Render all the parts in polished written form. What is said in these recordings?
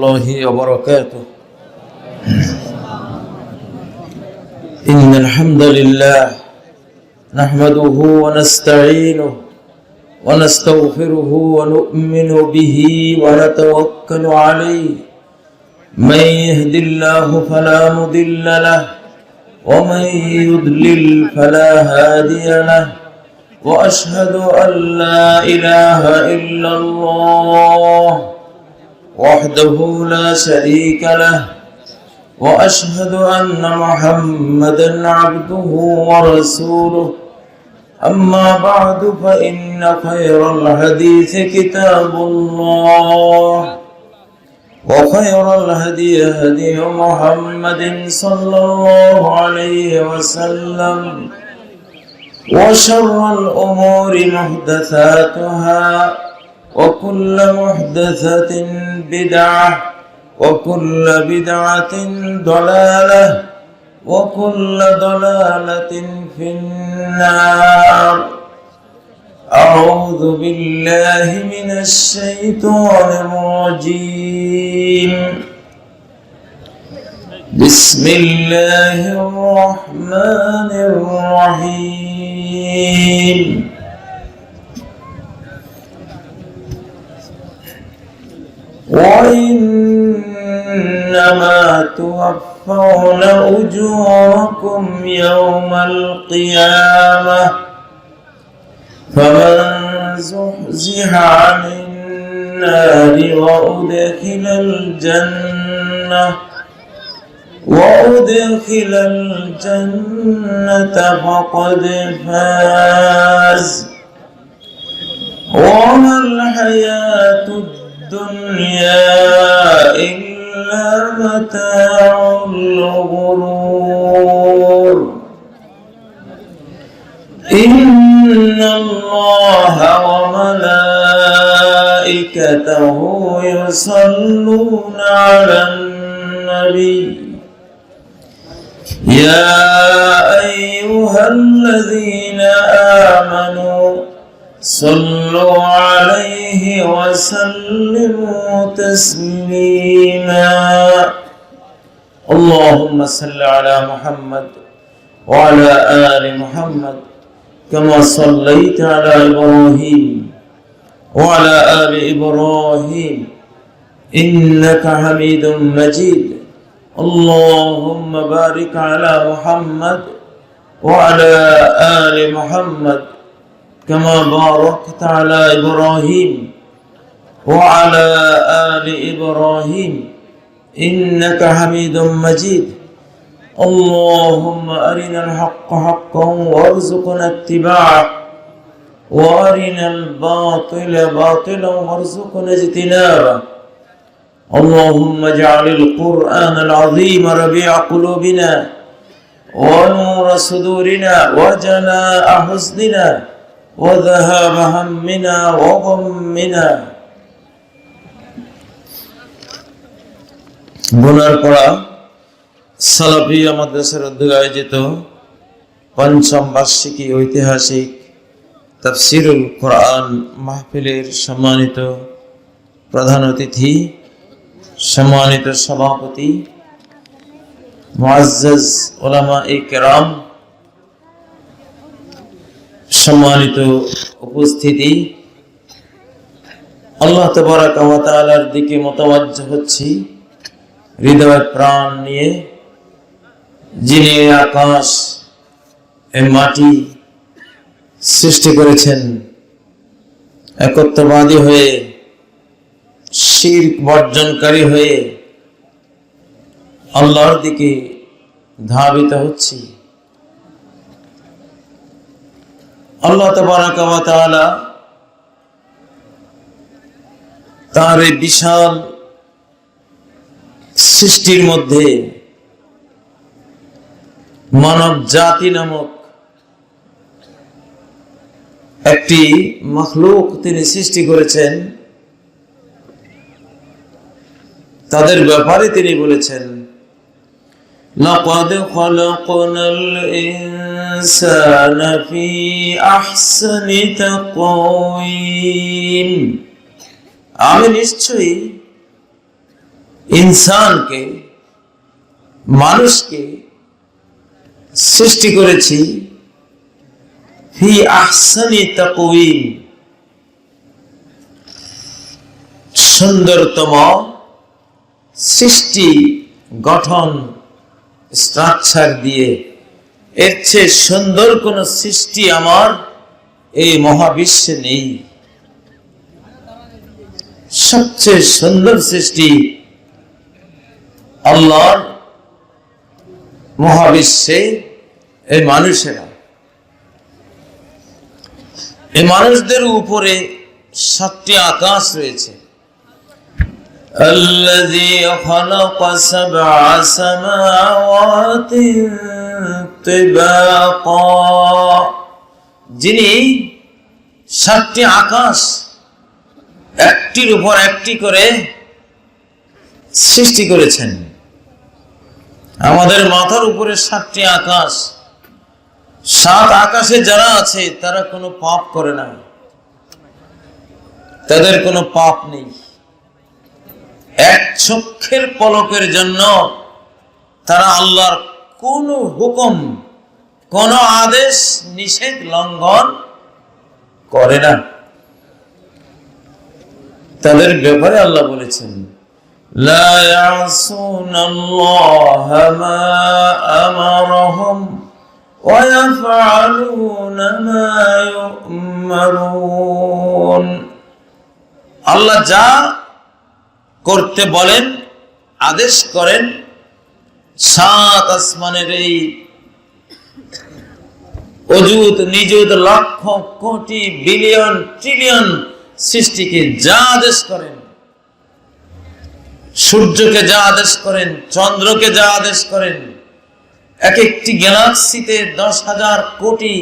الله وبركاته. إن الحمد لله نحمده ونستعينه ونستغفره ونؤمن به ونتوكل عليه. من يهد الله فلا مضل له ومن يضلل فلا هادي له. وأشهد أن لا إله إلا الله وحده لا شريك له. وأشهد أن محمدا عبده ورسوله. أما بعد فإن خير الحديث كتاب الله وخير الهدي هدي محمد صلى الله عليه وسلم. وشر الأمور محدثاتها وكل محدثة بدعة وكل بدعة ضلالة وكل ضلالة في النار. أعوذ بالله من الشيطان الرجيم. بسم الله الرحمن الرحيم. وإنما توفون أجوركم يوم القيامة فمن زحزح عن النار وأدخل الجنة فقد فاز. وما الحياة الدنيا إلا متاع الغرور. إن الله وملائكته يصلون على النبي يا أيها الذين آمنوا صلوا عليه وسلموا تسليما. اللهم صل على محمد وعلى آل محمد كما صليت على إبراهيم وعلى آل إبراهيم إنك حميد مجيد. اللهم بارك على محمد وعلى آل محمد كما باركت على إبراهيم وعلى آل إبراهيم إنك حميد مجيد. اللهم أرنا الحق حقا وارزقنا اتباعه وأرنا الباطل باطلا وارزقنا اجتنابه. اللهم اجعل القرآن العظيم ربيع قلوبنا ونور صدورنا وجلاء حزننا وذهاب همنا وغمنا. গুনারপাড়া সালাফিয়া মাদ্রাসার উদ্যোগে আয়োজিত পঞ্চম বার্ষিকী ঐতিহাসিক তাফসিরুল কোরআন মাহফিলের সম্মানিত প্রধান অতিথি, সম্মানিত সভাপতি, মুআজ্জাজ উলামায়ে কেরাম, সম্মানিত উপস্থিতি, আল্লাহ তাবারাকা ওয়া তাআলার দিকে মুতাওয়াজ্জহ হচ্ছি হৃদয় প্রাণ নিয়ে, যিনি আকাশ এ মাটি সৃষ্টি করেছেন একত্ববাদী হয়ে, শিরক বর্জনকারী হয়ে আল্লাহর দিকে ধাবিত হচ্ছি। আল্লাহ তাবারাকা ওয়া তাআলা তার এই বিশাল সৃষ্টির মধ্যে মানব জাতি নামক একটি মাখলুক তিনি সৃষ্টি করেছেন। তাদের ব্যাপারে তিনি বলেছেন, লাকাদ খালাকনাল ইনসানা ফি আহসানি তাকওয়িম। আমি নিশ্চয়ই ইনসানকে, মানুষকে সৃষ্টি করেছি ফি আহসানি তাকওয়িম, সুন্দরতম সৃষ্টি গঠন স্ট্রাকচার দিয়ে। এর চেয়ে সুন্দর কোন সৃষ্টি আমার এই মহাবিশ্বে নেই। সবচেয়ে সুন্দর সৃষ্টি আল্লাহর মহাবিশ্বে এই মানুষেরা। এই মানুষদের উপরে 7টি আকাশ রয়েছে। الذي خلق 7 سماوات طباقا, যিনি 7টি আকাশ একটির উপর একটি করে সৃষ্টি করেছেন। আমাদের মাথার উপরে 7টি আকাশ। 7 আকাশে যারা আছে তারা কোনো পাপ করে না, তাদের কোনো পাপ নেই। এক চক্ষের পলকের জন্য তারা আল্লাহর কোন হুকুম, কোন আদেশ নিষেধ লঙ্ঘন করে না। তাদের ব্যাপারে আল্লাহ বলেছেন, লা ইয়াসুনাল্লাহা মা আমারহুম ওয়া ইয়াফআলুনা মা ইউমারুন। আল্লাহ যা করতে বলেন, আদেশ করেন, 7 আসমানের এই অযুত নিযুত লক্ষ কোটি বিলিয়ন ট্রিলিয়ন সৃষ্টিকে যা আদেশ করেন, সূর্যকে যা আদেশ করেন, চন্দ্রকে যা আদেশ করেন, এক একটি গ্যালাক্সিতে 10,000 কোটি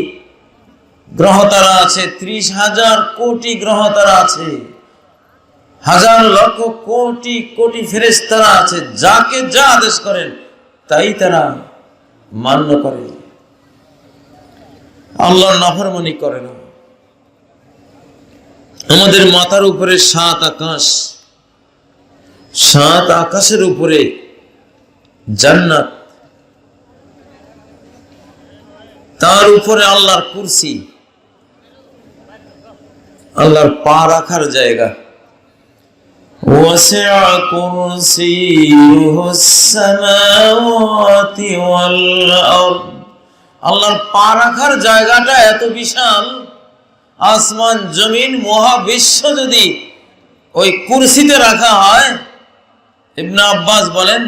গ্রহতারা আছে, 30,000 কোটি গ্রহতারা আছে, হাজার লক্ষ কোটি কোটি ফেরেশতারা আছে। যাকে যা আদেশ করেন তাই তারা মান্য করে, আল্লাহর নাফরমানি করে না। আমাদের মাথার উপরে 7 আকাশ, 7 আকাশের উপরে জান্নাত, তার উপরে আল্লাহর কুরসি, আল্লাহর পা রাখার জায়গা। وسع كرسيه السماوات والأرض, আল্লাহর পা রাখার জায়গাটা এত বিশাল, আসমান জমিন মহাবিশ্ব যদি ওই কুরসিতে রাখা হয়, ইবনে আব্বাস বলেন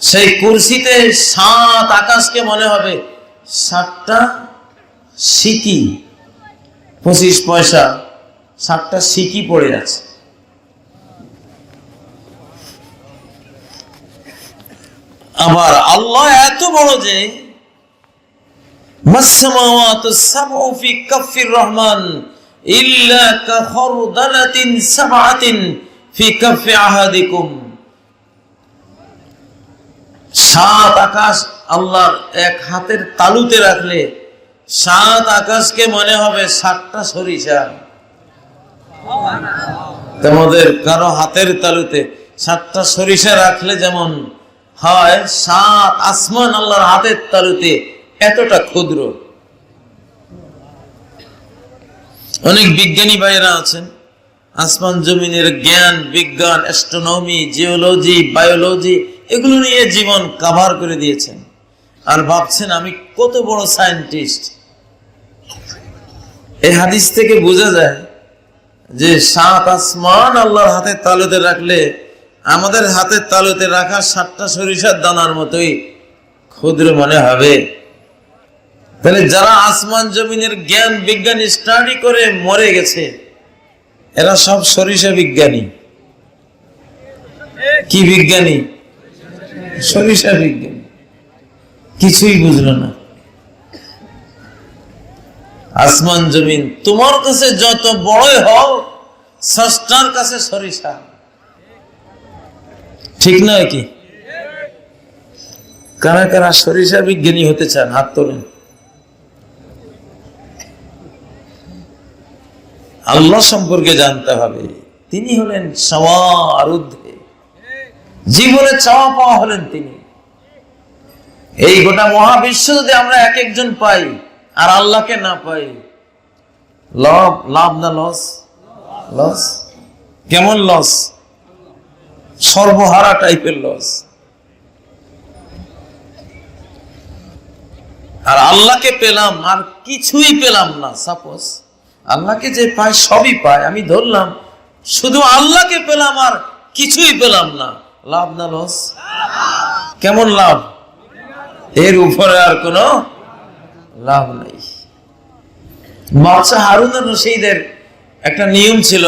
সেই কুরসিতে 7 আকাশকে মনে হবে 7টা সিকি, 25 পয়সা 7টা সিকি পড়ে আছে। আবার আল্লাহ এত বড় যে মাসসামাওয়াতুস সাবউ ফি কাফির রহমান ইল্লা কাখরদালাতিন সাবআতিন ফি কাফি আহাদিকুম। 7 আকাশ আল্লাহর এক হাতের তালুতে রাখলে 7 আকাশকে মনে হবে 7টা সরিষা। তোমাদের কারো হাতের তালুতে 7টা সরিষা রাখলে যেমন হয়, 7 আসমান আল্লাহর হাতের তালুতে এতটা ক্ষুদ্র। অনেক বিজ্ঞানী ভাইরা আছেন, আসমান জমিনের জ্ঞান, বিজ্ঞান, অ্যাস্ট্রোনমি, জিওলজি, বায়োলজি এগুলো নিয়ে জীবন কভার করে দিয়েছেন, আর ভাবছেন আমি কত বড় সায়েন্টিস্ট। এই হাদিস থেকে বোঝা যায় যে 7 আসমান আল্লাহর হাতের তালুতে রাখলে আমাদের হাতের তালুতে রাখা 7টা সরিষার দানার মতোই ক্ষুদ্র মনে হবে। তাহলে যারা আসমান জমিনের জ্ঞান বিজ্ঞান স্টাডি করে মরে গেছে, এরা সব সরিষা বিজ্ঞানী। কি বিজ্ঞানী? সরিষা বিজ্ঞানী। কিছুই বুঝলো না। আসমান জমিন তোমার কাছে যত বড়ই হও, স্রষ্টার কাছে সরিষা। ঠিক নয় কি? কারা কারা সরিষা বিজ্ঞানী হতে চান? হাত তোলেন। আল্লাহ সম্পর্কে জানতে হবে, তিনি হলেন সবার ঊর্ধ্বে, জীবনে চাওয়া পাওয়া হলেন তিনি। এই গোটা মহাবিশ্ব যদি আমরা এক একজন পাই আর আল্লাহকে না পাই, লাভ না লস? লস। কেমন লস? সর্বহারা টাইপের লস। আর আল্লাহকে পেলাম আর কিছুই পেলাম না, সাপোজ আল্লাহকে যে পায় সবই পায়, আমি ধরলাম শুধু আল্লাহকে পেলাম আর কিছুই পেলাম না, লাভ না লস? কেমন লাভ? এর উপরে আর কোনো লাভ নাই। বাদশাহ হারুন আর রশিদের একটা নিয়ম ছিল,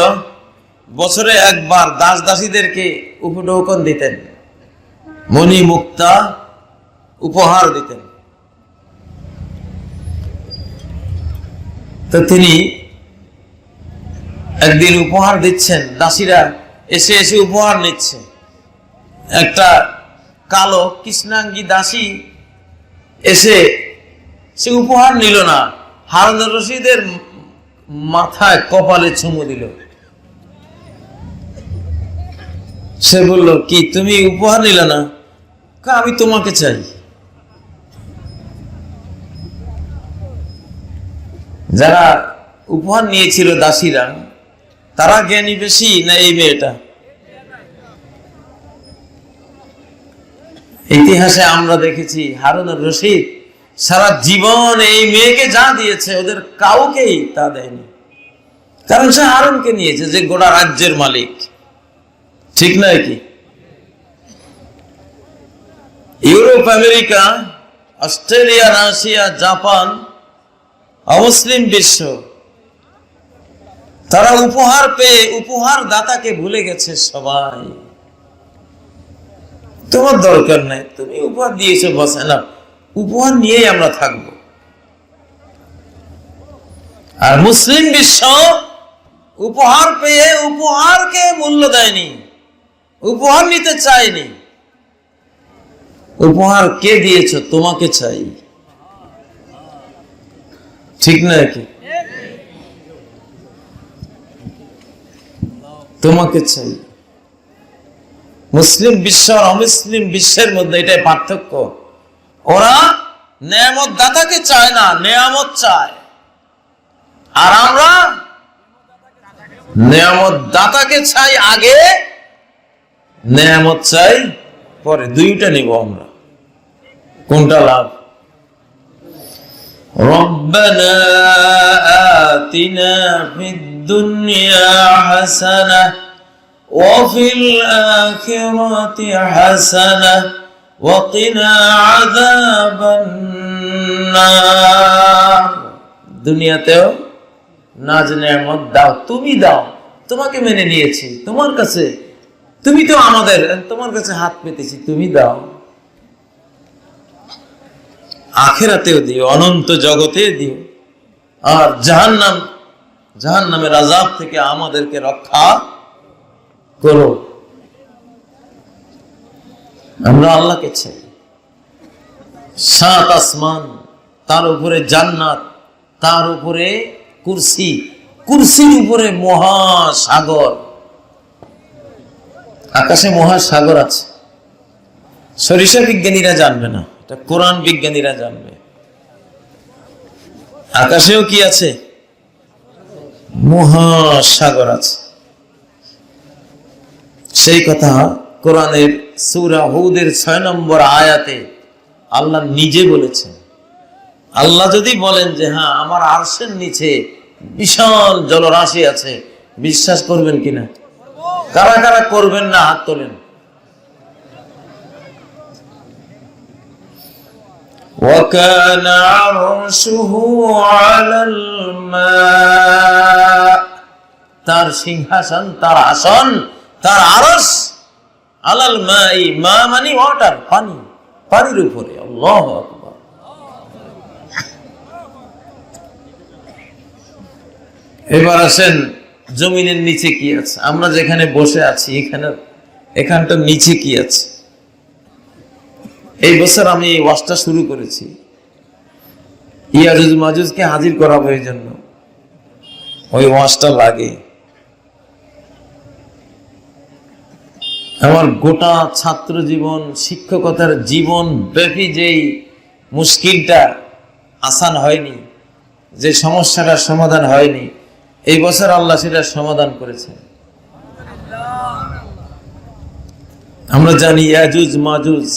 বছরে একবার দাস দাসীদেরকে উপঢৌকন দিতেন, মণি মুক্তা উপহার দিতেন। তো তিনি একদিন উপহার দিচ্ছেন, দাসীরা এসে এসে উপহার নিচ্ছে। একটা কালো কৃষ্ণাঙ্গী দাসী এসে সে উপহার নিল না, হারুন আর রশিদের মাথায় কপালে চুমু দিল। সে বলল, কি তুমি উপহার নিলে না? আমি তোমাকে চাই। যারা উপহার নিয়েছিল দাসীরা, তারা জ্ঞানী বেশি না এই মেয়েটা? ইতিহাসে আমরা দেখেছি হারুন আর রশিদ সারা জীবন এই মেয়েকে যা দিয়েছে ওদের কাউকেই তা দেয়নি, কারণ সে হারুনকে নিয়েছে যে গোটা রাজ্যের মালিক, ঠিক নয় কি? Europe, America, Australia, Russia, Japan, অমুসলিম বিশ্ব, তারা উপহার পেয়ে উপহার দাতাকে ভুলে গেছে সবাই। তোমার দরকার নাই, তুমি উপহার দিয়েছো, বসে না, উপহার নিয়েই আমরা থাকবো। আর মুসলিম বিশ্ব উপহার পেয়ে উপহারকে মূল্য দেয়নি, উপহার নিতে চায়নি। উপহার কে দিয়েছো? তোমাকে চাই, ঠিক নয় কি? তোমাকে চাই। মুসলিম বিশ্ব আর অমুসলিম বিশ্বের মধ্যে এটাই পার্থক্য। ওরা নেয়ামত দাতাকে চায় না, নেয়ামত চায়। আর আমরা নেয়ামত দাতাকে চাই আগে, নেয়ামত চাই পরে। দুইটা নিব আমরা, কোনটা লাভ? রব্বানা আতিনা ফিদ দুনিয়া হাসানাহ ওয়া ফিল আখিরাতি হাসানাহ ওয়া কিনা আযাবান নার। দুনিয়াতেও নাজ নেয়ামত দাও, তুমি দাও, তোমাকে মেনে নিয়েছি, তোমার কাছে, তুমি তো আমাদের, তোমার কাছে হাত পেতেছি, তুমি দাও। আখিরাতেও দিও, অনন্ত জগতে দিও। আর জাহান্নামের আযাব থেকে আমাদেরকে রক্ষা করো। আমরা আল্লাহকে চাই। 7 আসমান, তার উপরে জান্নাত, তার উপরে কুরসি, কুরসির উপরে মহাসাগর। আকাশে মহাসাগর আছে, সরিষা বিজ্ঞানীরা জানবে না, এটা কোরআন বিজ্ঞানীরা জানবে। আকাশেও কি আছে? মহাসাগর আছে। সেই কথা কোরআনের সূরা হুদের 6 নম্বর আয়াতে আল্লাহ নিজে বলেছেন। আল্লাহ যদি বলেন যে হ্যাঁ আমার আরশের নিচে বিশাল জলরাশি আছে, বিশ্বাস করবেন কিনা? কারা কারা করবেন না হাত তোলেন। وَكَانَ عَرْشُهُ عَلَى الْمَاءِ, তার সিংহাসন, তার আসন, তার আরশ আলাল মাই, মা মানে ওয়াটার, পানি, পানির উপরে। আল্লাহু আকবার। এবার আসেন জমিনের নিচে কি আছে? আমরা যেখানে বসে আছি এখানটার নিচে কি আছে? এই বছর আমি এই ওয়াজটা শুরু করেছি, ইয়াজুজ মাজুজকে হাজির করাবো, এই জন্য ওই ওয়াজটা লাগে। আমার গোটা ছাত্র জীবন, শিক্ষকতার জীবন ব্যাপী যেই মুশকিলটা আসান হয়নি, যে সমস্যাটার সমাধান হয়নি, এই বছর আল্লাহ সেটার সমাধান করেছেন। আমরা জানি ইয়াজুজ মাজুজ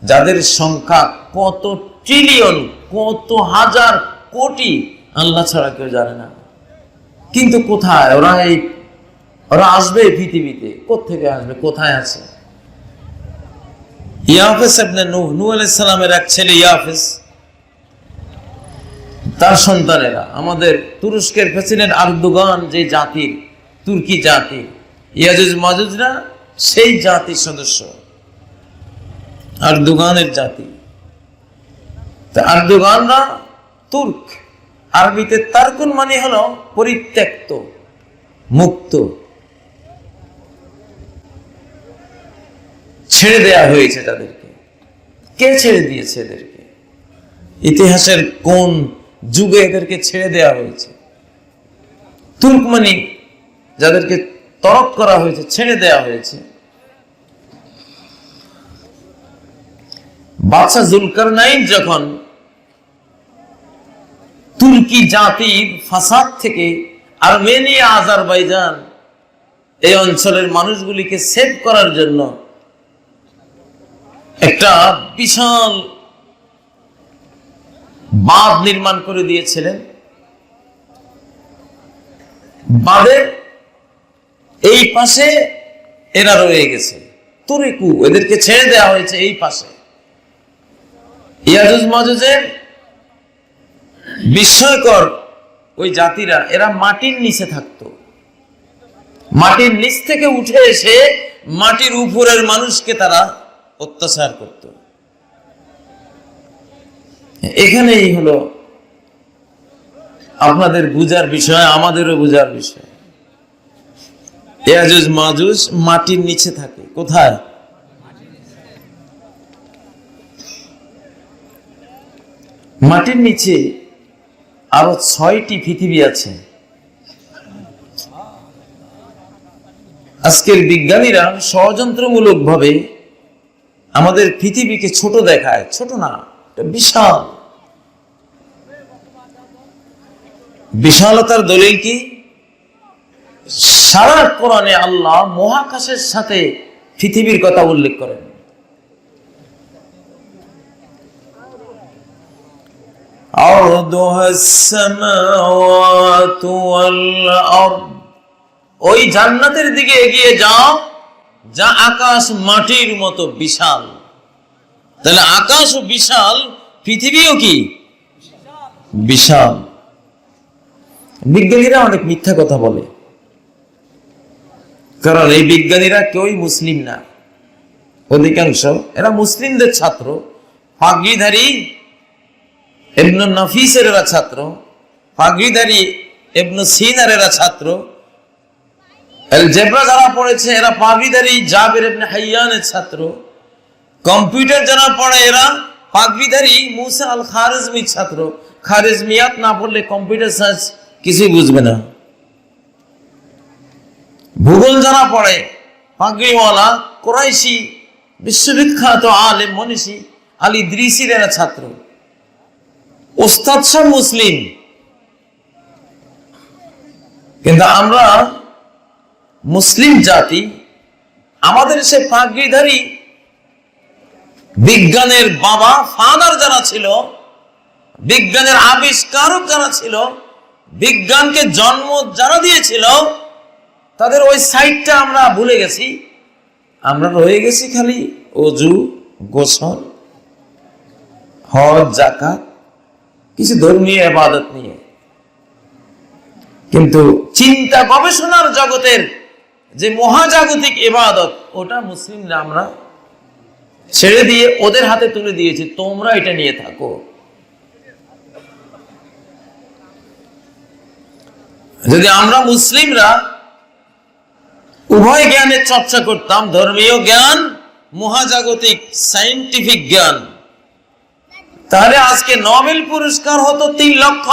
যাদের সংখ্যা কত ট্রিলিয়ন, কত হাজার কোটি, আল্লাহ ছাড়া কেউ জানে না। কিন্তু কোথায় ওরা আসবে পৃথিবীতে? কোত্থেকে আসবে? কোথায় আছে? ইয়াফেস ইবনে নূহ আলাইহিস সালামের এক ছেলে ইয়াফেস, তার সন্তানেরা, আমাদের তুরস্কের প্রেসিডেন্ট আরদোগান যে জাতির, তুর্কি জাতি, ইয়াজুজ মাজুজরা সেই জাতির সদস্য, আরদোগানের জাতি। তা আরদোগানরা তুর্ক, আরবিতে তারকুন মানে হলো পরিত্যক্ত, মুক্ত, ছেড়ে দেয়া হয়েছে তাদেরকে। কে ছেড়ে দিয়েছে এদেরকে? ইতিহাসের কোন যুগে এদেরকে ছেড়ে দেয়া হয়েছে? তুর্ক মানে যাদেরকে তরক করা হয়েছে, ছেড়ে দেয়া হয়েছে। বাদশা জুলকারনাইন যখন তুর্কি জাতির ফাসাদ থেকে আর্মেনিয়া, আজারবাইজান এই অঞ্চলের মানুষগুলিকে সেভ করার জন্য একটা বিশাল বাঁধ নির্মাণ করে দিয়েছিলেন, বাঁধের এই পাশে এরা রয়ে গেছে, তুরেকু, এদেরকে ছেড়ে দেওয়া হয়েছে এই পাশে। ইয়াজুজ মাজুজের বিস্ময়কর ওই জাতিরা, এরা মাটির নিচে থাকতো, মাটির নিচ থেকে উঠে এসে মাটির উপরের মানুষকে তারা অত্যাচার করত। এখানেই হলো আপনাদের বুঝার বিষয়, আমাদেরও বুঝার বিষয়। ইয়াজুজ মাজুজ মাটির নিচে থাকে। কোথায়? মাটির নিচে আরো 6টি পৃথিবী আছে। আজকের বিজ্ঞানীরা ষড়যন্ত্রমূলক ভাবে আমাদের পৃথিবীকে ছোট দেখায়। ছোট না, এটা বিশাল। বিশালতার দলিল কি? সারা কোরআনে আল্লাহ মহাকাশের সাথে পৃথিবীর কথা উল্লেখ করেন। ওই জান্নাতের দিকে এগিয়ে যাও যা আকাশ মাটির মতো বিশাল। তাহলে আকাশও বিশাল, পৃথিবীও কি বিশাল। বিজ্ঞানীরা অনেক মিথ্যা কথা বলে, কারণ এই বিজ্ঞানীরা কেউই মুসলিম না। অধিকাংশ এরা মুসলিমদের ছাত্র, পাগড়িধারী ইবনে নাফিসের এরা ছাত্র, পাগড়িধারী ইবনে সিনার এরা ছাত্র, আলজেব্রা যারা পড়েছে এরা পাগড়িধারী জাবির ইবনে হাইয়ানের ছাত্র, কম্পিউটার যারা পড়ে এরা পাগড়িধারী মুসা আল খারেজমির ছাত্র। খারেজমিয়াত না পড়লে কম্পিউটার সায়েন্স কিছুই বুঝবে না। ভূগোল যারা পড়ে পাগড়িওয়ালা কুরাইশি বিশ্ববিখ্যাত আলেম মনীষী আলী ইদ্রিসির এরা ছাত্র। ওস্তাদ সব মুসলিম, কিন্তু আমরা মুসলিম জাতি, আমাদের সে পাগড়িধারী বিজ্ঞানের বাবা ফাদার যারা ছিল, বিজ্ঞানের আবিষ্কারক যারা ছিল, বিজ্ঞানকে জন্ম যারা দিয়েছিল, তাদের ওই সাইডটা আমরা ভুলে গেছি। আমরা রয়ে গেছি খালি ওযু, গোসল, হজ, যাকাত, কিছু ধর্মীয় ইবাদত নিয়ে। কিন্তু চিন্তা গবেষণার জগতের যে মহাজাগতিক ইবাদত, ওটা মুসলিমরা আমরা ছেড়ে দিয়ে ওদের হাতে তুলে দিয়েছি, তোমরা এটা নিয়ে থাকো। যদি আমরা মুসলিমরা উভয় জ্ঞানের চর্চা করতাম, ধর্মীয় জ্ঞান, মহাজাগতিক সায়েন্টিফিক জ্ঞান, তাহলে আজকে নোবেল পুরস্কার হতো 3 লক্ষ,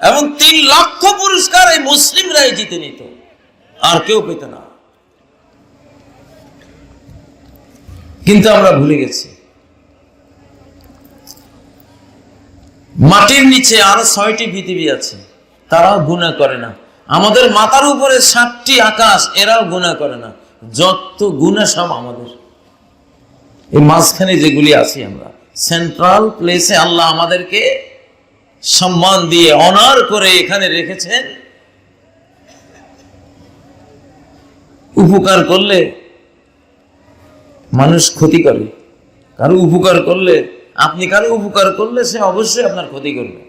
এবং 3 লক্ষ পুরস্কার এই মুসলিমরাই জিতে নিত, আর কেউ পেত না। কিন্তু আমরা ভুলে গেছি। মাটির নিচে আরো 6টি পৃথিবী আছে, তারাও গুনাহ করে না। আমাদের মাথার উপরে 7টি আকাশ, এরাও গুনাহ করে না। যত গুনাহ সব আমাদের। এই মাঝখানে যেগুলি আছি আমরা, সেন্ট্রাল প্লেসে আল্লাহ আমাদেরকে সম্মান দিয়ে অনার করে এখানে রেখেছেন। উপকার করলে মানুষ ক্ষতি করে, কারো উপকার করলে, আপনি কারো উপকার করলে সে অবশ্যই আপনার ক্ষতি করবে।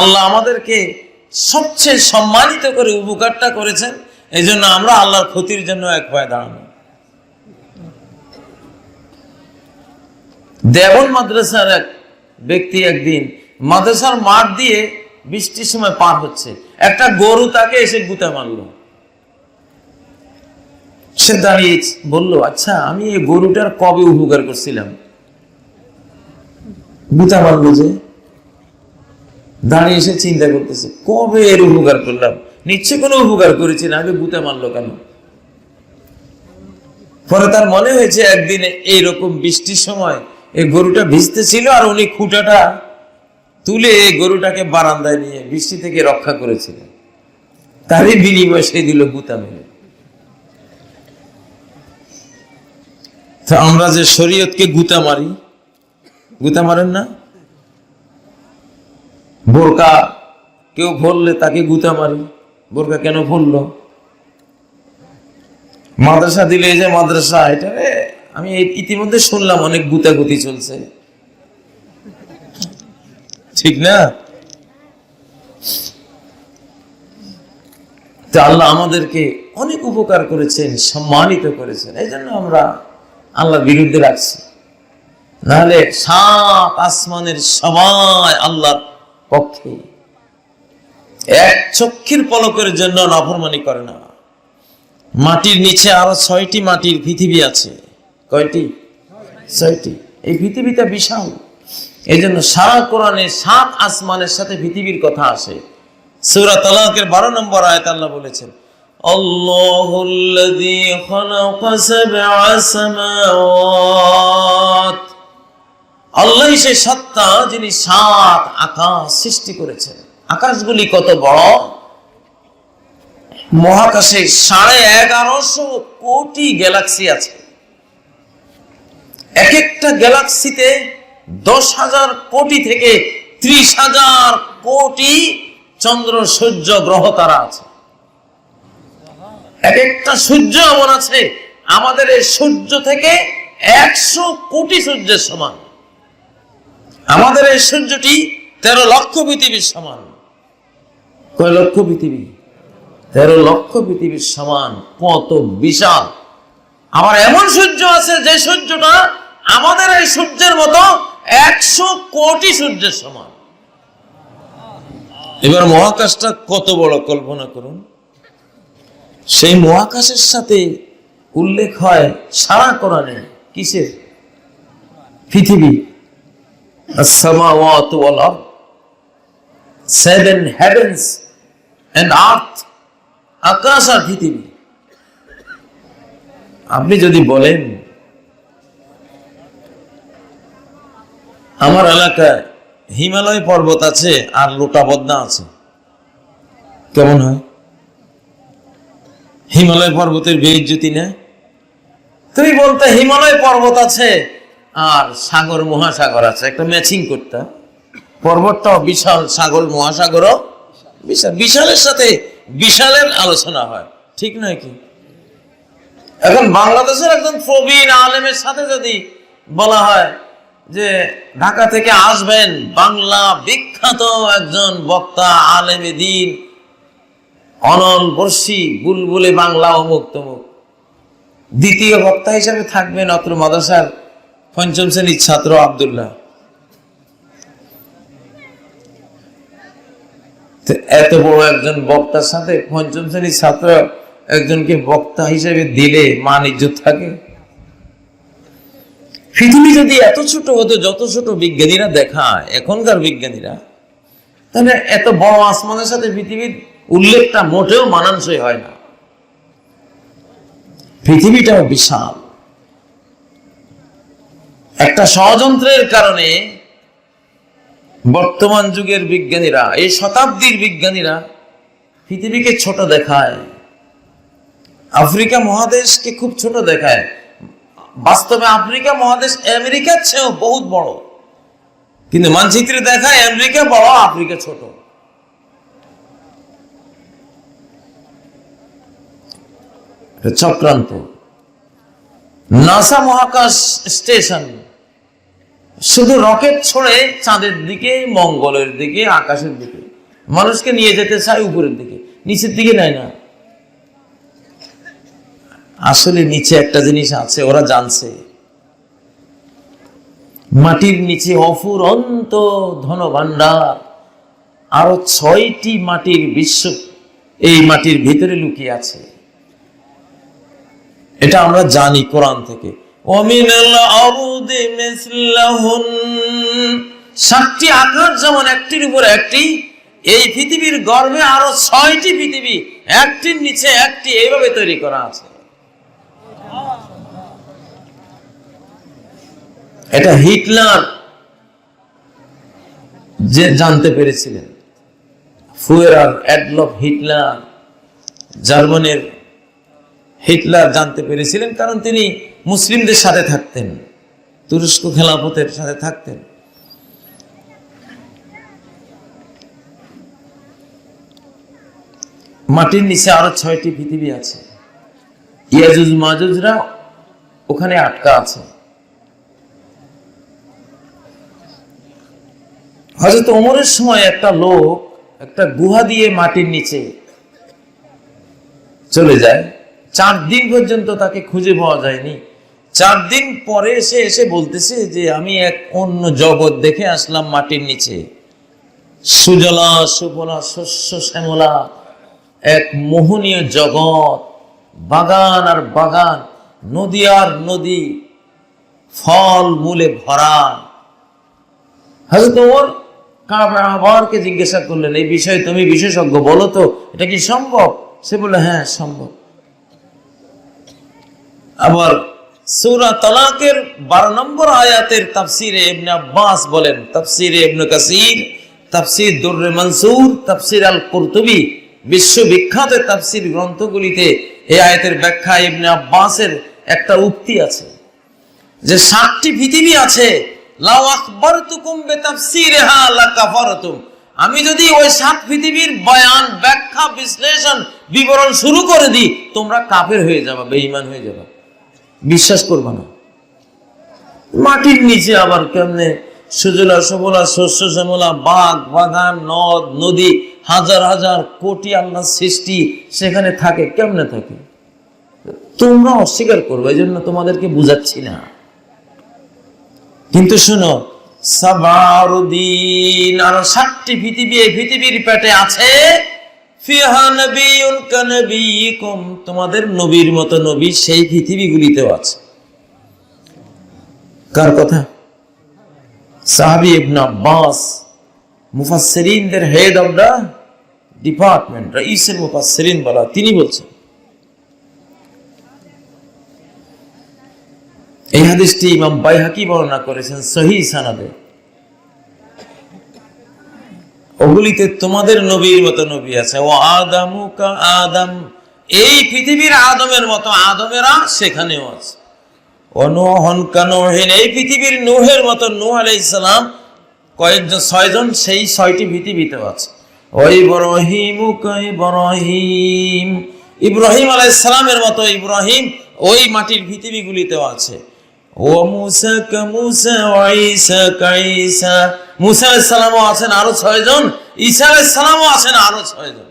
আল্লাহ আমাদেরকে সবচেয়ে সম্মানিত করে উপকারটা করেছেন, এই জন্য আমরা আল্লাহর ক্ষতির জন্য এক পায়ে দাঁড়ানো। দেবন মাদ্রাসার এক ব্যক্তি একদিন মাদ্রাসার মাঠ দিয়ে বৃষ্টির সময় পার হচ্ছে, একটা গরু তাকে এসে গুঁতা মারলো। সে দাঁড়িয়ে বলল, আচ্ছা আমি এই গরুটার কবে উপকার করছিলাম, গুঁতা মারলো যে। দাঁড়িয়ে এসে চিন্তা করতেছে, কবে এর উপকার করলাম, নিশ্চয় কোনো উপকার করেছি না, আগে গুঁতা মারলো কেন? পরে তার মনে হয়েছে একদিন এইরকম বৃষ্টির সময় এই গরুটা ভিজতে ছিল, আর উনি খুঁটাটা তুলে এই গরুটাকে বারান্দায় নিয়ে বৃষ্টি থেকে রক্ষা করেছিলেন, তারই বিনিময়ে সে দিল গুঁতা মেরে। তো আমরা যে শরীয়তকে গুঁতা মারি, গুঁতা মারেন না? বোরকা কেউ ভরলে তাকে গুঁতা মারি, বোরকা কেন ভরলো? মাদ্রাসা দিলে, এই যে মাদ্রাসা, এটা আমি ইতিমধ্যে শুনলাম অনেক গুতাগুতি চলছে, ঠিক না? তো আল্লাহ আমাদেরকে অনেক উপকার করেছেন, সম্মানিত করেছেন, এই জন্য আমরা আল্লাহর বিরুদ্ধে রাখছি। নাহলে 7 আসমানের সবাই আল্লাহর পক্ষে, এক চক্ষের পলকের জন্য নাফরমানি করে না। মাটির নিচে আরো 6টি মাটির পৃথিবী আছে। কয়টি? 6টি। এই পৃথিবীটা বিশাল, এই জন্য সারা কোরআনে 7 আসমানের সাথে পৃথিবীর কথা আসে। সূরা তালাকের 12 নম্বর আয়াত আল্লাহ বলেছেন, আল্লাহুল্লাযী খালাকা সাবআ সামাওয়াত, আল্লাহ সেই সত্তা যিনি 7 আকাশ সৃষ্টি করেছেন। আকাশগুলি কত বড়! মহাকাশে 1150 কোটি গ্যালাক্সি আছে। এক একটা গ্যালাক্সিতে 10,000 কোটি থেকে 30,000 কোটি চন্দ্র, সূর্য, গ্রহ তারা আছে। এক একটা সূর্য এমন আছে, আমাদের এই সূর্য থেকে 100 কোটি সূর্যের সমান। আমাদের এই সূর্যটি 13 লক্ষ পৃথিবীর সমান। কয় লক্ষ পৃথিবী? 13 লক্ষ পৃথিবীর সমান। কত বিশাল! আবার এমন সূর্য আছে যে সূর্যটা আমাদের এই সূর্যের মতো 100 কোটি সূর্যের সমান। এবার মহাকাশটা কত বড় কল্পনা করুন। সেই মহাকাশের সাথে উল্লেখ হয় সারা কোরআনে কিসের? পৃথিবী। as-samawati wal ard, 7 heavens and earth, আকাশ আর পৃথিবী। আপনি যদি বলেন আমার এলাকায় হিমালয় পর্বত আছে আর লোটা বদনা আছে, কেমন হয়? হিমালয় পর্বতের বেইজ্জতি না? তুমি বলতে হিমালয় পর্বত আছে আর সাগর মহাসাগর আছে, একটা ম্যাচিং করতে। পর্বতটাও বিশাল, সাগর মহাসাগরও বিশাল। বিশালের সাথে বিশালের আলোচনা হয়, ঠিক নয় কি? এখন বাংলাদেশের একজন প্রবীণ আলেমের সাথে যদি বলা হয় যে ঢাকা থেকে আসবেন বাংলা বিখ্যাত একজন বক্তা, আলেমে দ্বীন, অনল বর্ষী, বুলবুলে বাংলা, অমুক তমুক, দ্বিতীয় বক্তা হিসেবে থাকবেন অত্র মাদ্রাসার 5ম শ্রেণীর ছাত্র আব্দুল্লাহ। এত বড় একজন বক্তার সাথে 5ম শ্রেণীর ছাত্র একজনকে বক্তা হিসেবে দিলে মান ইজ্জত থাকে? পৃথিবী যদি এত ছোট হতো, যত ছোট বিজ্ঞানীরা দেখায় এখনকার বিজ্ঞানীরা, তাহলে এত বড় আসমানের সাথে পৃথিবীর উল্লেখটা মোটেও মানানসই হয় না। পৃথিবীটাও বিশাল। একটা ষড়যন্ত্রের কারণে বর্তমান যুগের বিজ্ঞানীরা, এই শতাব্দীর বিজ্ঞানীরা পৃথিবীকে ছোট দেখায়, আফ্রিকা মহাদেশকে খুব ছোট দেখায়। বাস্তবে আফ্রিকা মহাদেশ আমেরিকার চেয়েও বহুত বড়, কিন্তু মানচিত্রে দেখায় আমেরিকা বড়, আফ্রিকা ছোট। চক্রান্ত। নাসা মহাকাশ স্টেশন শুধু রকেট ছড়ে চাঁদের দিকে, মঙ্গলের দিকে, আকাশের দিকে, মানুষকে নিয়ে যেতে চায় উপরের দিকে, নিচের দিকে নেয় না। আসলে নিচে একটা জিনিস আছে, ওরা জানছে মাটির নিচে অফুরন্ত ধন ভাণ্ডার, আরো 6টি মাটির বিশ্ব এই মাটির ভিতরে লুকিয়ে আছে। এটা আমরা জানি কোরআন থেকে। 7টি আকাশ যেমন একটির উপর একটি, এই পৃথিবীর গর্ভে আরো 6টি পৃথিবী একটির নিচে একটি, এইভাবে তৈরি করা আছে। এটা হিটলার যে জানতে পেরেছিলেন, ফুয়েরার অ্যাডলফ হিটলার, জার্মানির হিটলার জানতে পেরেছিলেন, কারণ তিনি মুসলিমদের সাথে থাকতেন, তুরস্ক খেলাফতের সাথে থাকতেন। মাটির নিচে আরো 6টি পৃথিবী আছে। ইয়াজুজ মাজুজরা ওখানে আটকা আছে। হযরত ওমরের সময় একটা লোক একটা গুহা দিয়ে মাটির নিচে চলে যায়, 4 দিন পর্যন্ত তাকে খুঁজে পাওয়া যায়নি। 4 দিন পরে এসে বলতেছে যে আমি এক অন্য জগৎ দেখে আসলাম মাটির নিচে, সুজলা সুফলা শস্য শ্যামলা এক মোহনীয় জগৎ, বাগান আর বাগান, নদী আর নদী, ফল মূলে ভরা। হযরত ওমর কাবারকে জিজ্ঞাসা করলেন, এই বিষয়ে তুমি বিশেষজ্ঞ, বলো তো এটা কি সম্ভব? সে বলল হ্যাঁ সম্ভব। আবার সূরা তালাকের 12 নম্বর আয়াতের তাফসিরে ইবনে আব্বাস বলেন, তাফসিরে ইবনে কাসির, তাফসির দুররে মনসুর, তাফসির আল কুরতুবী, বিশ্ববিখ্যাত তাফসির গ্রন্থগুলিতে এই আয়াতের ব্যাখ্যা ইবনে আব্বাসের একটা উক্তি আছে যে 7টি পৃথিবী আছে। লাউ আখবারতুকুম বিতাফসিরিহা লাকাফারতুম, আমি যদি ওই 7 পৃথিবীর বয়ান, ব্যাখ্যা, বিশ্লেষণ, বিবরণ শুরু করে দিই, তোমরা কাফের হয়ে যাবে, বেঈমান হয়ে যাবে, বিশ্বাস করবে না। মাটির নিচে আবার কেমনে সুজলা সুফলা শস্য শ্যামলা, বাগ বাগান, নদ নদী, হাজার হাজার কোটি আল্লাহর সৃষ্টি সেখানে থাকে, কেমনে থাকে? তোমরা অস্বীকার করবে, এই জন্য তোমাদেরকে বুঝাচ্ছি না। কিন্তু শোনো, সাবারুদ্দিন, আরো 7টি পৃথিবী এই পৃথিবীর পেটে আছে। ফিহা নবিয়ুন কানবিয়িকুম, তোমাদের নবীর মতো নবী সেই পৃথিবীগুলিতেও আছে। কার কথা? সাহাবী ইবনে আব্বাস, মুফাসসিরিনদের হেড অফ দা ডিপার্টমেন্ট, রাইসুল মুফাসসিরিন বলা, তিনি বলছেন। এই হাদিসটি ইমাম বাইহাকি বর্ণনা করেছেন সহিহ সানাদে। ওগুলিতে তোমাদের নবীর মতো নবী আছে। ও আদামু কা আদম, এই পৃথিবীর আদমের মতো আদমেরা সেখানেও আছে। ও নূহন কা নূহিন, এই পৃথিবীর নূহের মতো নূহ আলাইহিস সালাম কয়েকজন 6 জন সেই 6টি পৃথিবীতেও আছে। ও ইব্রাহিমু কা ইব্রাহিম, ইব্রাহিম আলাইহিস সালামের মতো ইব্রাহিম ওই মাটির পৃথিবীগুলিতেও আছে। ও মুসা কা মুসা ওয়া ঈসা কা ঈসা, মুসা আলাইহিস সালামও আছেন আরো 6 জন, ঈসা আলাইহিস সালামও আছেন আরো 6 জন।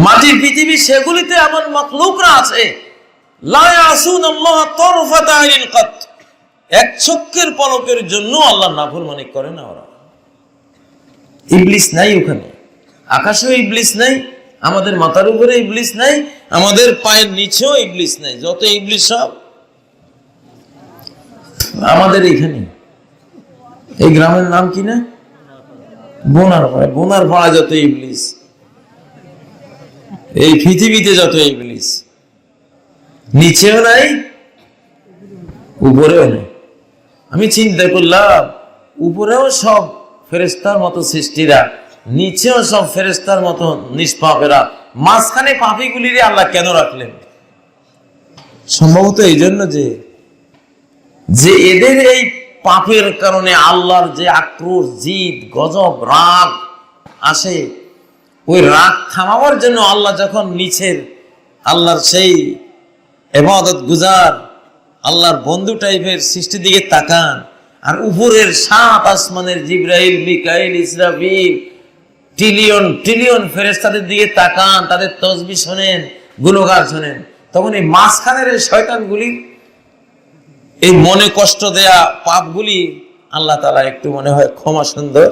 মাটির পৃথিবী সেগুলিতে এমন মাখলুকরা আছে, লা ইয়াসুনাল্লাহ তারফাতা আইনিন কাত, এক চক্ষের পলকের জন্য আল্লাহর নাফরমানি করে না ওরা। ইবলিস নাই ওখানে, আকাশেও ইবলিস নাই, আমাদের মাথার উপরে ইবলিস নাই, আমাদের পায়ের নিচেও ইবলিস নাই। যত ইবলিস সব আমাদের এখানে। এই গ্রামের নাম কি না? বোনারপাড়া। বোনারপাড়া যত ইবলিস, এই পৃথিবীতে যত ইবলিস, নিচেও নাই উপরেও নেই। আমি চিন্তা করলাম উপরেও সব ফেরেশতার মতো সৃষ্টিরা, নিচেও সব ফেরেশতার মতো নিষ্পাপেরা, মাঝখানে পাপীগুলিরে আল্লাহ কেন রাখলেন? সম্ভবত এই জন্য যে এদের এই পাপের কারণে আল্লাহর যে আক্রোশ, জিদ, গজব, রাগ আসে, ওই রাগ থামাবার জন্য আল্লাহ যখন নিচের আল্লাহর সেই ইবাদত গুজার আল্লাহর বন্ধু টাইপের সৃষ্টির দিকে তাকান, আর উপরের 7 আসমানের জিবরাইল, মিকাইল, ইসরাফিল, ট্রিলিয়ন ট্রিলিয়ন ফেরেশতাদের দিকে তাকান, তাদের তাসবিহ শোনেন, গুণগান শোনেন, তখন এই মাঝখানের এই শয়তানগুলি, এই মনে কষ্ট দেয়া পাপগুলি আল্লাহ তাআলা একটু মনে হয় ক্ষমা সুন্দর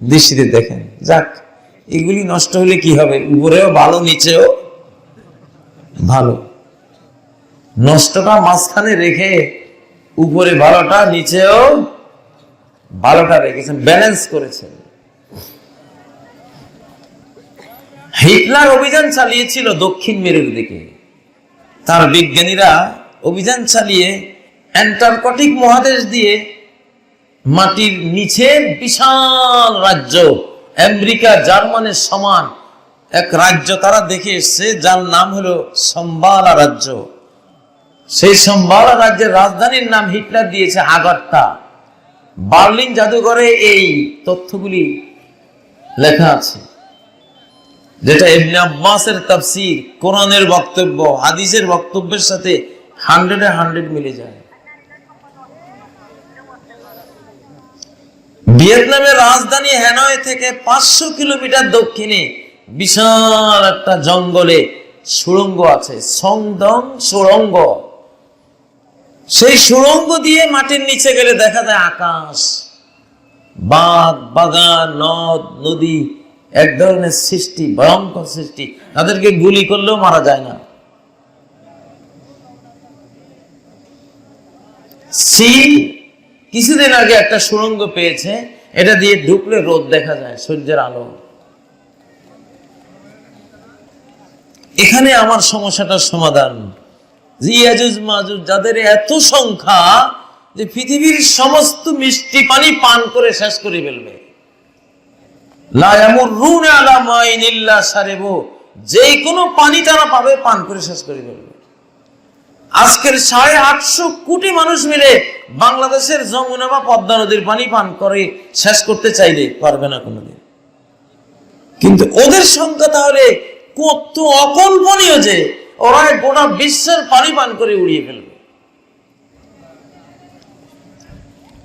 দৃষ্টিতে দেখেন। যাক, এগুলি নষ্ট হলে কি হবে? উপরেও ভালো, নিচেও ভালো। নষ্টটা মাঝখানে রেখে উপরে ভালোটা, নিচেও ভালোটা রেখেছেন, ব্যালেন্স করেছেন। হিটলার অভিযান চালিয়েছিল দক্ষিণ মেরুর দিকে। তার বিজ্ঞানীরা অভিযান চালিয়ে অ্যান্টার্কটিক মহাদেশ দিয়ে মাটির নিচের বিশাল রাজ্য, আমেরিকা জার্মানির সমান এক রাজ্য তারা দেখে এসছে, যার নাম হলো সম্বালা রাজ্য। সেই সম্বালা রাজ্যের রাজধানীর নাম হিটলার দিয়েছে আগত্তা। বার্লিন জাদুঘরে এই তথ্যগুলি লেখা আছে, যেটা ইবনে আব্বাসের তাফসীর, কোরআনের বক্তব্য, হাদিসের বক্তব্যের সাথে 100 মিলে যায়। ভিয়েতনামের রাজধানী হ্যানয় থেকে 500 কিলোমিটার দক্ষিণে বিশাল একটা জঙ্গলে সুড়ঙ্গ আছে, সংদং সুড়ঙ্গ। সেই সুড়ঙ্গ দিয়ে মাটির নিচে গেলে দেখা যায় আকাশ, বাগ, বাগান, নদ, নদী, এক ধরনের সৃষ্টি, ভয়ঙ্কর সৃষ্টি। তাদেরকে গুলি করলেও মারা যায় না। চীন কিছুদিন আগে একটা সুড়ঙ্গ পেয়েছে, এটা দিয়ে ঢুকলে রোদ দেখা যায়, সূর্যের আলো। এখানে আমার সমস্যাটার সমাধান, ইয়াজুজ মাজুজ যাদের এত সংখ্যা যে পৃথিবীর সমস্ত মিষ্টি পানি পান করে শেষ করে ফেলবে। লা ইয়ামুরুনা আলা মাইন ইল্লা শারিবু, যেই কোনো পানি তারা পাবে পান করে শেষ করে ফেলবে। আজকের 850 কোটি মানুষ মিলে বাংলাদেশের যমুনা বা পদ্মা নদীর পানি পান করে শেষ করতে চাইলে পারবে না কোনোদিন। কিন্তু ওদের সংখ্যা তাহলে কত অকল্পনীয় যে ওরা গোটা বিশ্বের পানি পান করে উড়িয়ে ফেলবে।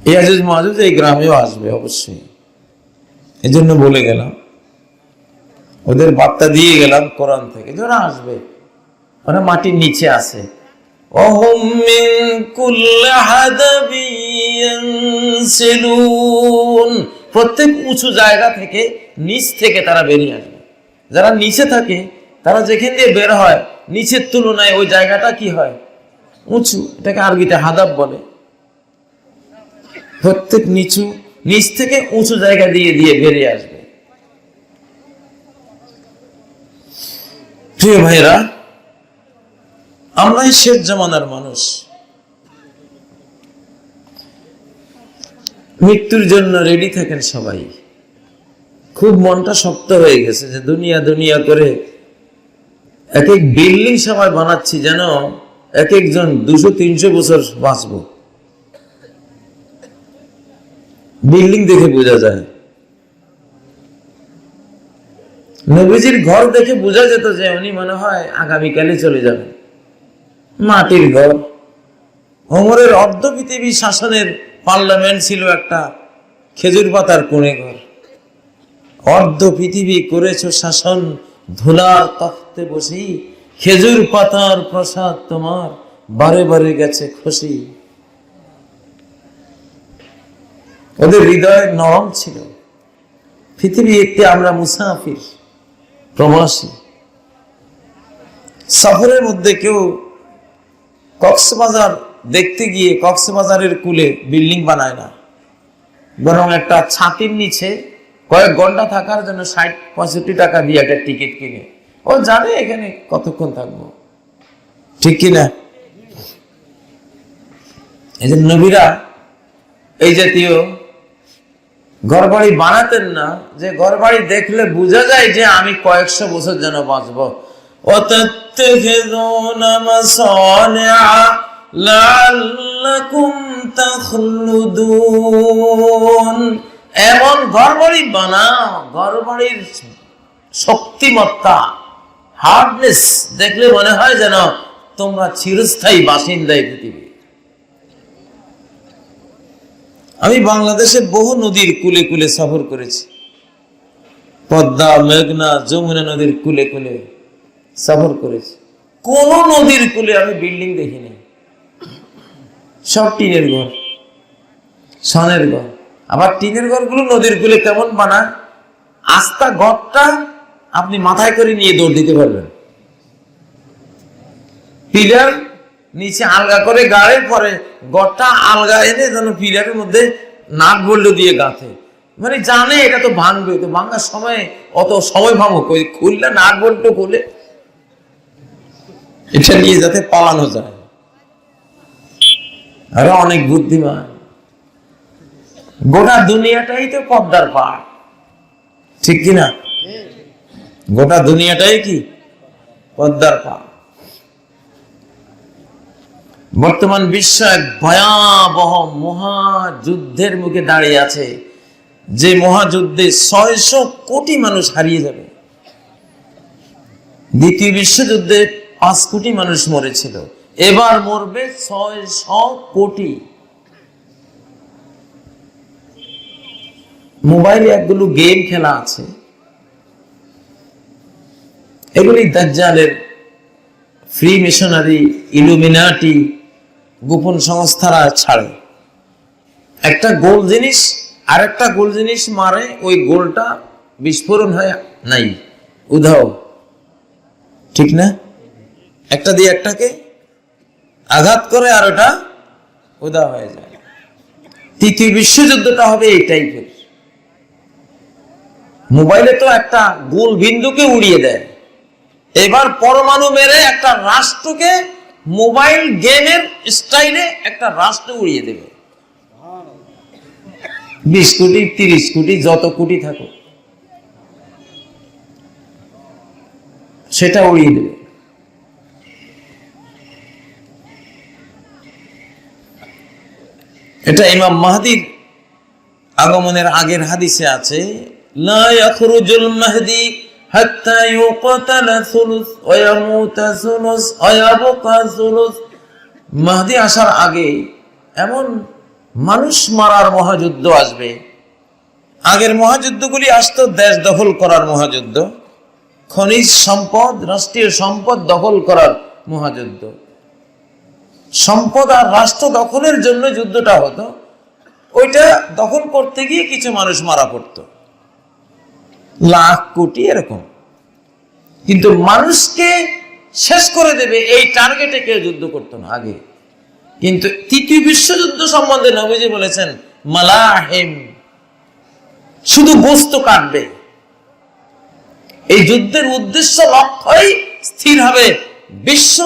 ইয়াজুজ মাজুজ এই গ্রামেও আসবে অবশ্যই, এই জন্য বলে গেলাম, ওদের বার্তা দিয়ে গেলাম কোরআন থেকে, যারা আসবে ওরা মাটির নিচে আছে। প্রত্যেক উঁচু জায়গা থেকে, নিচ থেকে তারা বেরিয়ে আসবে। যারা নিচে থাকে তারা যেখান দিয়ে বের হয়, নিচের তুলনায় ওই জায়গাটা কি হয়? উঁচু। এটাকে আরবিতে হাদাব বলে। প্রত্যেক নিচ থেকে উঁচু জায়গা দিয়ে দিয়ে বেরিয়ে আসবে। প্রিয় ভাইরা, আমরাই শেষ জামানার মানুষ। মৃত্যুর জন্য রেডি থাকেন সবাই। খুব মনটা শক্ত হয়ে গেছে যে দুনিয়া দুনিয়া করে এক এক বিল্ডিং সবাই বানাচ্ছি, যেন এক একজন 200-300 বছর বাঁচবো। বিল্ডিং দেখে বোঝা যায়। নবীজির ঘর দেখে বোঝা যেত যে উনি মনে হয় আগামীকালে চলে যাবেন। মাটির ঘর। ওমরের অর্ধ পৃথিবী শাসনের পার্লামেন্ট ছিল একটা খেজুর পাতার কোণে ঘর। অর্ধ পৃথিবী করেছ শাসন, ধুলার তখ্তে বসি, খেজুর পাতার প্রসাদ তোমার বারে বারে গেছে খুশি। ওদের হৃদয় নরম ছিল। পৃথিবীতে আমরা মুসাফির, প্রবাসী। সফরের মধ্যে কেউ কক্সবাজার দেখতে গিয়ে কক্সবাজারের কূলে বিল্ডিং বানায় না, বরং একটা ছাতির নিচে কয়েক ঘন্টা থাকার জন্য 60-65 টাকা দিয়ে একটা টিকিট কিনে। ও জানে এখানে কতক্ষণ থাকবো, ঠিক কিনা? এই যে নবীরা এই জাতীয় ঘরবাড়ি বানাতেন না, যে ঘরবাড়ি দেখলে বোঝা যায় যে আমি কয়েকশো বছর যেন বাঁচবো। ওয়াতাত্তাখিযুনা মাসানিআ লাআল্লাকুম তাখলুদুন, এমন ঘরবাড়ি বানাও, ঘরবাড়ির শক্তিমত্তা, হার্ডনেস দেখলে মনে হয় যেন তোমরা চিরস্থায়ী বাসিন্দাই পৃথিবী। আমি বাংলাদেশে বহু নদীর কূলে কূলে সফর করেছি, পদ্মা, মেঘনা, যমুনা নদীর কূলে কূলে সফর করেছি। কোন নদীর কূলে আমি বিল্ডিং দেখিনি, সব টিনের ঘর, সনের ঘর। আবার টিনের ঘরগুলো নদীর কূলে কেমন বানায়, আস্তা ঘরটা আপনি মাথায় করে নিয়ে দৌড় দিতে পারবেন, পিলার নিচে আলগা করে গাড়ে, পরে গড়টা আলগা এনে যেন পিলারের মধ্যে নাট বল্টু দিয়ে গাঁথে, মানে জানে এটা তো ভাঙবে, তো ভাঙার সময় অত সময় ভাঙুক, ওই খুললে নাট বল্টু খুলে এটা নিয়ে যাতে পালানো যায়। আর অনেক বুদ্ধিমান, গোটা দুনিয়াটাই তো পদ্মার পাড়, ঠিক কিনা? গোটা দুনিয়াটাই কি পদ্মার পাড়। বর্তমান বিশ্ব এক ভয়াবহ মহাযুদ্ধের মুখে দাঁড়িয়ে আছে, যে মহাযুদ্ধে 600 কোটি মানুষ হারিয়ে যাবে। দ্বিতীয় বিশ্বযুদ্ধে 5 কোটি মানুষ মরেছিল, এবার মরবে 600 কোটি। মোবাইলে একগুলো গেম খেলা আছে, এগুলি দাজ্জালের, ফ্রি মিশনারি, ইলুমিনাটি, গোপন সংস্থারা ছাড়ে। একটা গোল জিনিস আর একটা গোল জিনিস মারে, ওই গোলটা বিস্ফোরণ হয় নাই, উধাও, ঠিক না? একটা দিয়ে একটাকে আঘাত করে আর ওটা উধাও হয়ে যায়। তৃতীয় বিশ্বযুদ্ধটা হবে এই টাইপের। মোবাইলে তো একটা গোল বিন্দুকে উড়িয়ে দেয়, এবার পরমাণু মেরে একটা রাষ্ট্রকে মোবাইল গেমের স্টাইলে একটা রাষ্ট্র উড়িয়ে দেবে। 20 কোটি, 30 কোটি, যত কোটি থাকুক, সেটা উড়িয়ে দেবে। এটা ইমাম মাহদীর আগমনের আগের হাদিসে আছে, লা ইয়াখরুজুল মাহদি হাত্তা ইউকতালা সুলুস ওয়া ইয়ামুতা সুলুস ওয়া ইয়াবকা সুলুস। মাহদী আসার আগে এমন মানুষ মারার মহাযুদ্ধ আসবে। আগের মহাযুদ্ধগুলি আসতো দেশ দখল করার মহাযুদ্ধ, খনিজ সম্পদ, রাষ্ট্রীয় সম্পদ দখল করার মহাযুদ্ধ। সম্পদ আর রাষ্ট্র দখলের জন্য যুদ্ধটা হতো, ওইটা দখল করতে গিয়ে কিছু মানুষ মারা পড়তো, লাখ কোটি এরকম। কিন্তু মানুষকে শেষ করে দেবে এই টার্গেটে কেউ যুদ্ধ করতো না আগে। কিন্তু তৃতীয় বিশ্বযুদ্ধ সম্বন্ধে নবীজি বলেছেন মালাহিম, শুধু গোস্ত কাটবে। এই যুদ্ধের উদ্দেশ্য, লক্ষ্যই স্থির হবে বিশ্ব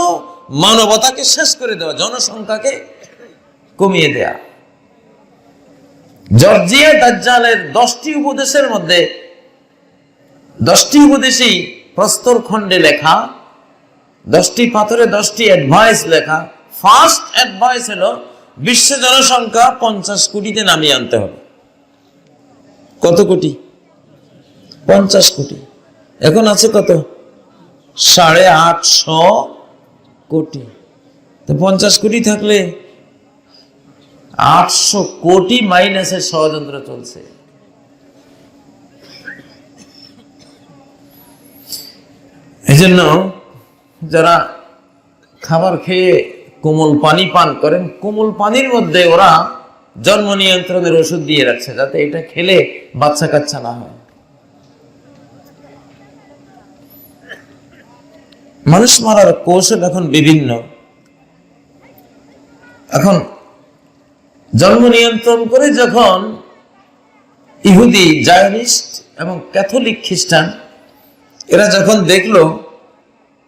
মানবতাকে শেষ করে দেওয়া, জনসংখ্যাকে কমিয়ে দেয়া। জর্জিয়া দাজ্জালের 10টি উপদেশের মধ্যে 10টি উপদেশই প্রস্তর খণ্ডে লেখা, 10টি পাথরে 10টি অ্যাডভাইস লেখা। ফার্স্ট অ্যাডভাইস হলো বিশ্ব জনসংখ্যা 50 কোটিতে নামিয়ে আনতে হবে। কত কোটি? 50 কোটি। এখন আছে কত? 850 কোটি। তো 50 কোটি থাকলে 800 কোটি মাইনাসের ষড়যন্ত্র চলছে। এই জন্য যারা খাবার খেয়ে কোমল পানি পান করেন, কোমল পানির মধ্যে ওরা জন্ম নিয়ন্ত্রণের ওষুধ দিয়ে রাখছে, যাতে এটা খেলে বাচ্চা কাচ্চা না হয়। মানুষ মারার কৌশল এখন বিভিন্ন। এখন জন্ম নিয়ন্ত্রণ করে যখন ইহুদি, জায়নিস্ট এবং ক্যাথলিক খ্রিস্টান এরা যখন দেখলো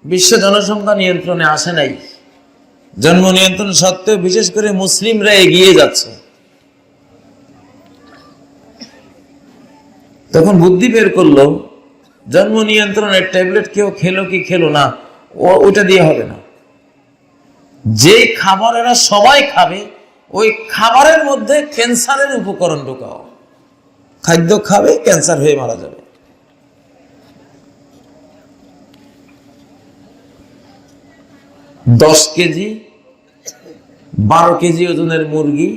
বিশ্ব জনসংখ্যা নিয়ন্ত্রণে আসে নাই, জন্ম নিয়ন্ত্রণ সত্ত্বেও বিশেষ করে মুসলিমরা এগিয়ে যাচ্ছে। তখন বুদ্ধি বের করলো, জন্ম নিয়ন্ত্রণের ট্যাবলেট কেউ খেলো কি খেলো না, ওটা দিয়ে হবে না। যে খাবার এরা সবাই খাবে, ওই খাবারের মধ্যে ক্যান্সারের উপকরণ ঢোকাও। খাদ্য খাবে, ক্যান্সার হয়ে মারা যাবে। 10 কেজি 12 কেজি ওজনের মুরগি,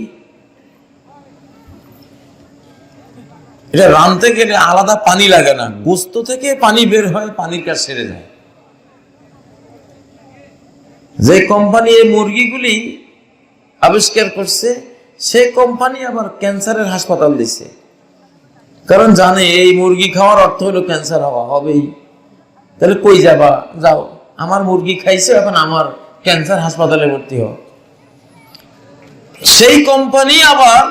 এটা রাঁধতে গেলে আলাদা পানি লাগে না, গোস্ত থেকে পানি বের হয়, পানির কাজ সেরে যায়। যে কোম্পানি এই মুরগিগুলি আবিষ্কার করছে, সেই কোম্পানি আবার ক্যান্সারের হাসপাতাল দিছে, কারণ জানে এই মুরগি খাওয়ার অর্থ হলো ক্যান্সার হওয়া হবেই। তাহলে কই যাবা, যাও, আমার মুরগি খাইছে, এখন আমার ক্যান্সার হাসপাতালে ভর্তি হও। সেই কোম্পানি আবার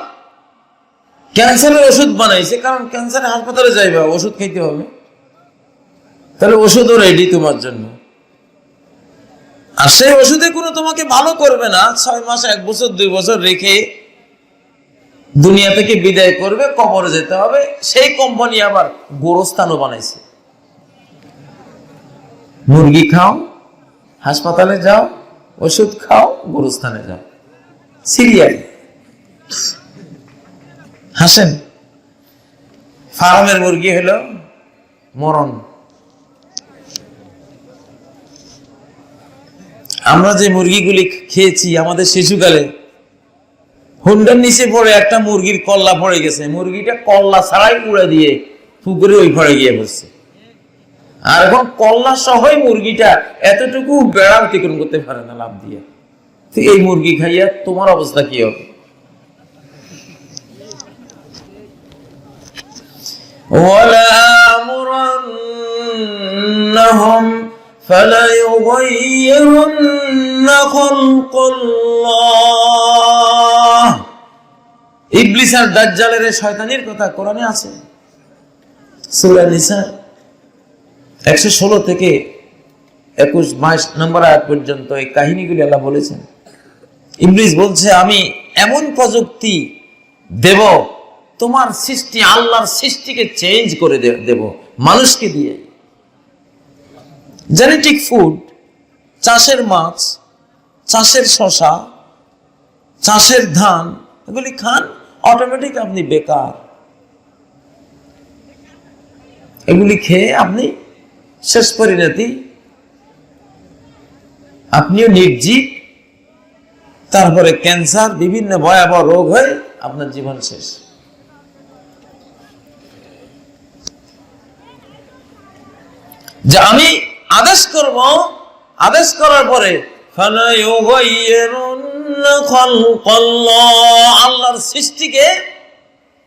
ক্যান্সারের ওষুধ বানাইছে, কারণ ক্যান্সারের হাসপাতালে যাইবা, ওষুধ খাইতে হবে, তাহলে ওষুধও রেডি তোমার জন্য। আর সেই ওষুধে কোনো তোমাকে ভালো করবে না, 6 মাস 1 বছর 2 বছর রেখে দুনিয়া থেকে বিদায় করবে, কবরে যেতে হবে। সেই কোম্পানি আবার গোরস্থানও বানাইছে। মুরগি খাও, হাসপাতালে যাও, ওষুধ খাও, গোরস্থানে যাও, সিরিয়াল। হাসেন, ফার্মের মুরগি হলো মরণ। আমরা যে মুরগিগুলি খেয়েছি আমাদের শিশুকালে, হুন্ডার নিচে পড়ে একটা মুরগির কল্লা পড়ে গেছে, মুরগিটা কল্লা ছাড়াই উড়ে দিয়ে পুকুরে ওই পড়ে গিয়ে বসছে। আর এখন কল্লা সহই মুরগিটা এতটুকু বেড়া অতিক্রম করতে পারে না লাভ দিয়ে। এই মুরগি খাইয়া তোমার অবস্থা কি হবে? وَلَآمُرَنَّهُمْ فَلَيُغَيِّرُنَّ خَلْقَ اللَّهِ। ইবলিস আর দাজ্জালের শয়তানির কথা কোরআনে আছে, সূরা নিসা 116 থেকে 21-22 নম্বর আয়াত পর্যন্ত এই কাহিনীগুলি আল্লাহ বলেছেন। ইবলিস বলছে, আমি এমন প্রযুক্তি দেব, তোমার সৃষ্টি, আল্লাহর সৃষ্টিকে চেঞ্জ করে দেব মানুষকে দিয়ে। জেনেটিক ফুড, চাষের মাছ, চাষের শশা, চাষের ধান, এগুলি খান, অটোমেটিক আপনি বেকার। এগুলি খেয়ে আপনি শেষ পরিণতি, আপনিও নির্জীব, তারপরে ক্যান্সার, বিভিন্ন ভয়াবহ রোগ হয়ে আপনার জীবন শেষ। যে আমি আদেশ করব, আদেশ করার পরে আল্লাহর সৃষ্টিকে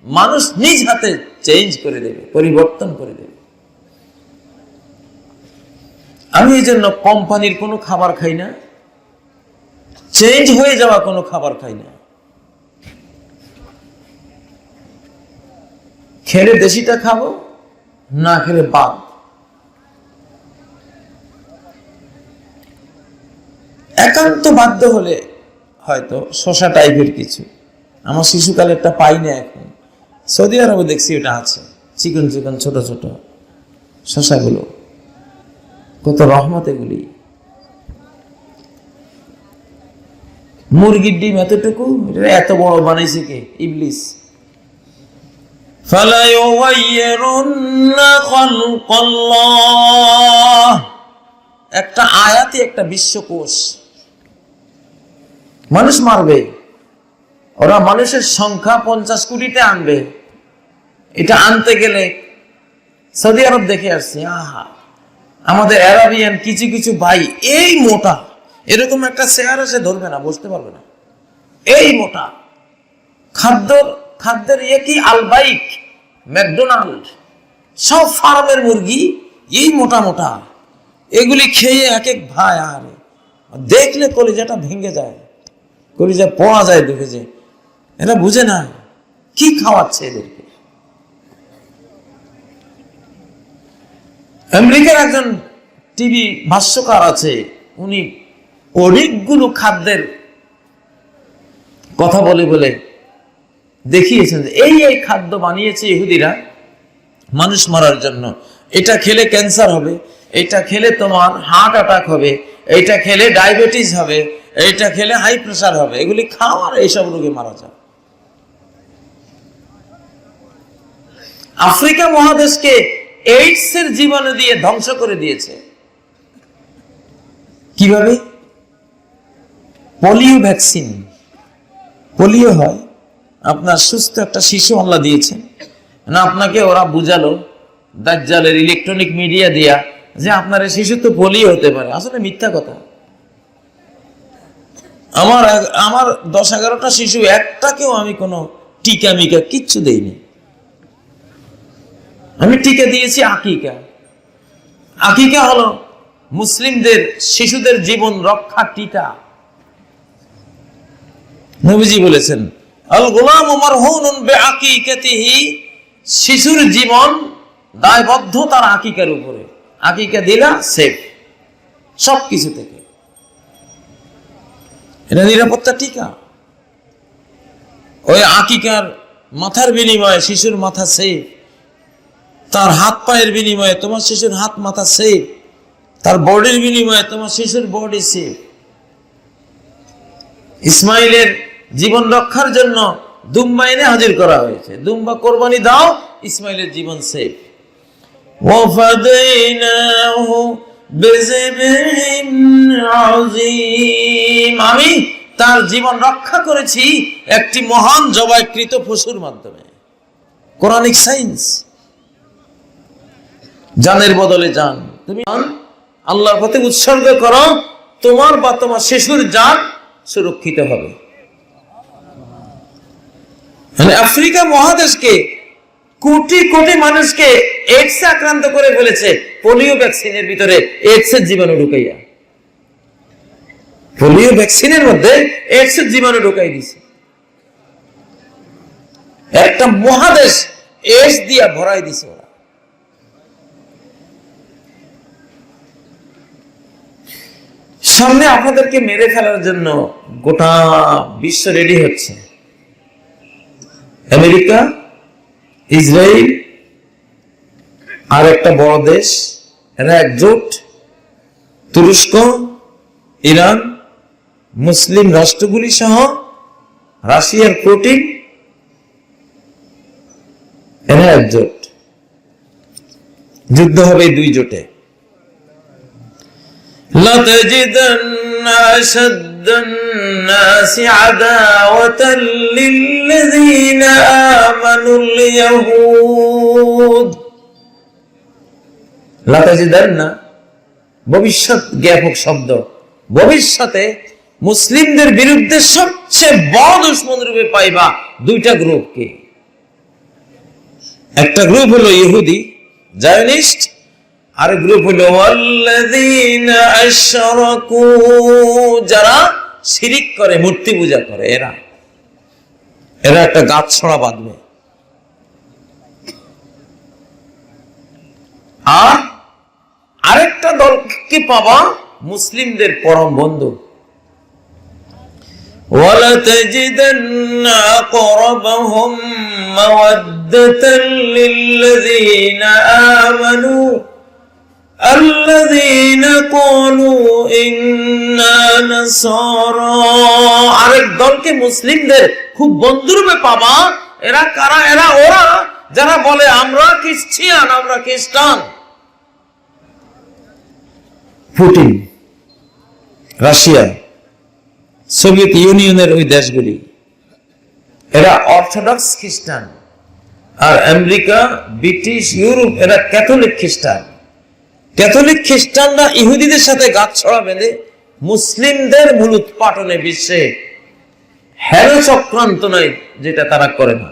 মানুষ নিজ হাতে চেঞ্জ করে দেবে, পরিবর্তন করে দেবে। আমি এই জন্য কোম্পানির কোনো খাবার খাই না, চেঞ্জ হয়ে যাওয়া কোনো খাবার খাই না। খেলে দেশিটা খাবো, না খেলে বাদ। একান্ত বাধ্য হলে হয়তো শশা টাইপের কিছু, আমার শিশুকালে একটা পাই না, এখন সৌদি আরবে দেখছি ওটা আছে, চিকন চিকন ছোট ছোট শশাগুলো, কত রহমত এগুলি। মুরগির ডিম এতটুকু, এত বড় বানাইছে কে? ইবলিস। একটা আয়াতে একটা বিশ্বকোষ। মানুষ মারবে, ওরা মানুষের সংখ্যা 50 কোটিতে আনবে। এটা আনতে গেলে সৌদি আরব দেখে আসছি, আহা, আমাদের আরাবিয়ান কিছু কিছু ভাই এই মোটা, এরকম একটা চেয়ার এসে ধরবে না, বসতে পারবে না, এই মোটা। খাদ্যের একই আলবাইক, ম্যাকডোনাল্ড, সব ফার্মের মুরগি এই মোটা মোটা, এগুলি খেয়ে এক এক ভাই, আর দেখলে কলিজাটা ভেঙে যায়, কলিজা পড়া যায় দেখে, যে এরা বুঝে না কি খাওয়াচ্ছে এদেরকে। আমেরিকার একজন টিভি ভাষ্যকার আছে, উনি অনেকগুলো খাদ্যের কথা বলে বলে দেখিয়েছেন যে এই এই খাদ্য বানিয়েছে ইহুদিরা মানুষ মারার জন্য। এটা খেলে ক্যান্সার হবে, এটা খেলে তোমার হার্ট অ্যাটাক হবে, এটা খেলে ডায়াবেটিস হবে, এটা খেলে হাই প্রেসার হবে, এগুলি খাও আর এইসব রোগে মারা যাও। আফ্রিকা মহাদেশকে এইডস এর জীবাণু দিয়ে ধ্বংস করে দিয়েছে। কিভাবে? Polio vaccine. পোলিও হয়, আপনার সুস্থ একটা শিশু আল্লাহ দিয়েছেন না, আপনাকে ওরা বুঝালো দাজ্জালের ইলেকট্রনিক মিডিয়া দিয়া যে আপনার এই শিশু তো পোলিও হতে পারে। আসলে মিথ্যা কথা। আমার 10-11টা শিশু, একটাকেও আমি কোনো টিকা মিকা কিচ্ছু দেইনি। আমি টিকা দিয়েছি আকিকা। আকিকা হলো মুসলিমদের শিশুদের জীবন রক্ষা টিকা। নবীজি বলেছেন আল গোলাম মারহুনুন বিআকিকাতিহি, শিশুর জীবন দায়বদ্ধ তার আকিকার উপরে। আকিকা দিলা সেফ সবকিছু থেকে, এটা নিরাপত্তা টিকা। ওই আকিকার মাথার বিনিময়ে শিশুর মাথা সেফ, তার হাত পায়ের বিনিময়ে তোমার শিশুর হাত মাথা সেফ, তার বডির বিনিময়ে তোমার শিশুর বডি সেফ। ইসমাইলের জীবন রক্ষার জন্য দুম্বা এনে হাজির করা হয়েছে। দুম্বা কোরবানি দাও, ইসমাইলের জীবন সেফ। ওয়াফাদাইনাহু বিযিবহিন আযীম, আমি তার জীবন রক্ষা করেছি একটি মহান জবাইকৃত পশুর মাধ্যমে। Quranic science. জানের বদলে জান, তুমি আল্লাহর পথে উৎসর্গ করো, তোমার বা তোমার শিশুর জান সুরক্ষিত হবে। আফ্রিকা মহাদেশকে কোটি কোটি মানুষকে এইডস আক্রান্ত করে ফেলেছে পোলিও ভ্যাকসিনের ভিতরে এইডস এর জীবাণু ঢুকাইয়া। পোলিও ভ্যাকসিনের মধ্যে এইডস এর জীবাণু ঢুকাই দিছে। একটা মহাদেশ এইডস দিয়া ভরাই দিছে ওরা। সামনে আপনাদেরকে মেরে ফেলার জন্য গোটা বিশ্ব রেডি হচ্ছে। আমেরিকা, ইসরায়েল আর একটা বড় দেশ, এরা একজোট, তুরস্ক, ইরান, মুসলিম রাষ্ট্রগুলি সহ রাশিয়ার পুতিন, এরা একজোট। যুদ্ধ হবে দুই জোটে। لَتَجِدَنَّ أَشَدَّ النَّاسِ عَدَاوَةً لِلَّذِينَ آمَنُوا الْيَهُودَ। لَتَجِدَنَّ ভবিষ্যৎ জ্ঞাপক শব্দ। ভবিষ্যতে মুসলিমদের বিরুদ্ধে সবচেয়ে বড় দুশমন রূপে পাইবা দুইটা গ্রুপকে। একটা গ্রুপ হলো ইহুদি জায়নিস্ট, আর গ্রুপ হলো আল্লাযীনা আশরাকু, যারা শিরিক করে, মূর্তি পূজা করে। এরা একটা গাছ ছড়া বাঁধবে। আর আরেকটা দলকে পাবা মুসলিমদের পরম বন্ধু। وَلَتَجِدَنَّ أَقْرَبَهُمْ مَوَدَّةً لِلَّذِينَ آمَنُوا الَّذِينَ قَالُوا إِنَّا نَصَارَى। আরেক দলকে মুসলিমদের খুব বন্ধুরূপে পাবা। এরা কারা? এরা ওরা যারা বলে আমরা খ্রিস্টান, আমরা খ্রিস্টান। পুতিন, রাশিয়া, সোভিয়েত ইউনিয়নের ওই দেশগুলি, এরা অর্থোডক্স খ্রিস্টান। আর আমেরিকা, ব্রিটিশ, ইউরোপ, এরা ক্যাথলিক খ্রিস্টান। ক্যাথলিক খ্রিস্টানরা ইহুদিদের সাথে গাঁটছড়া বেঁধে মুসলিমদের মূল উৎপাটনে বিশ্বে হেয় চক্রান্ত নয় যেটা তারা করে না।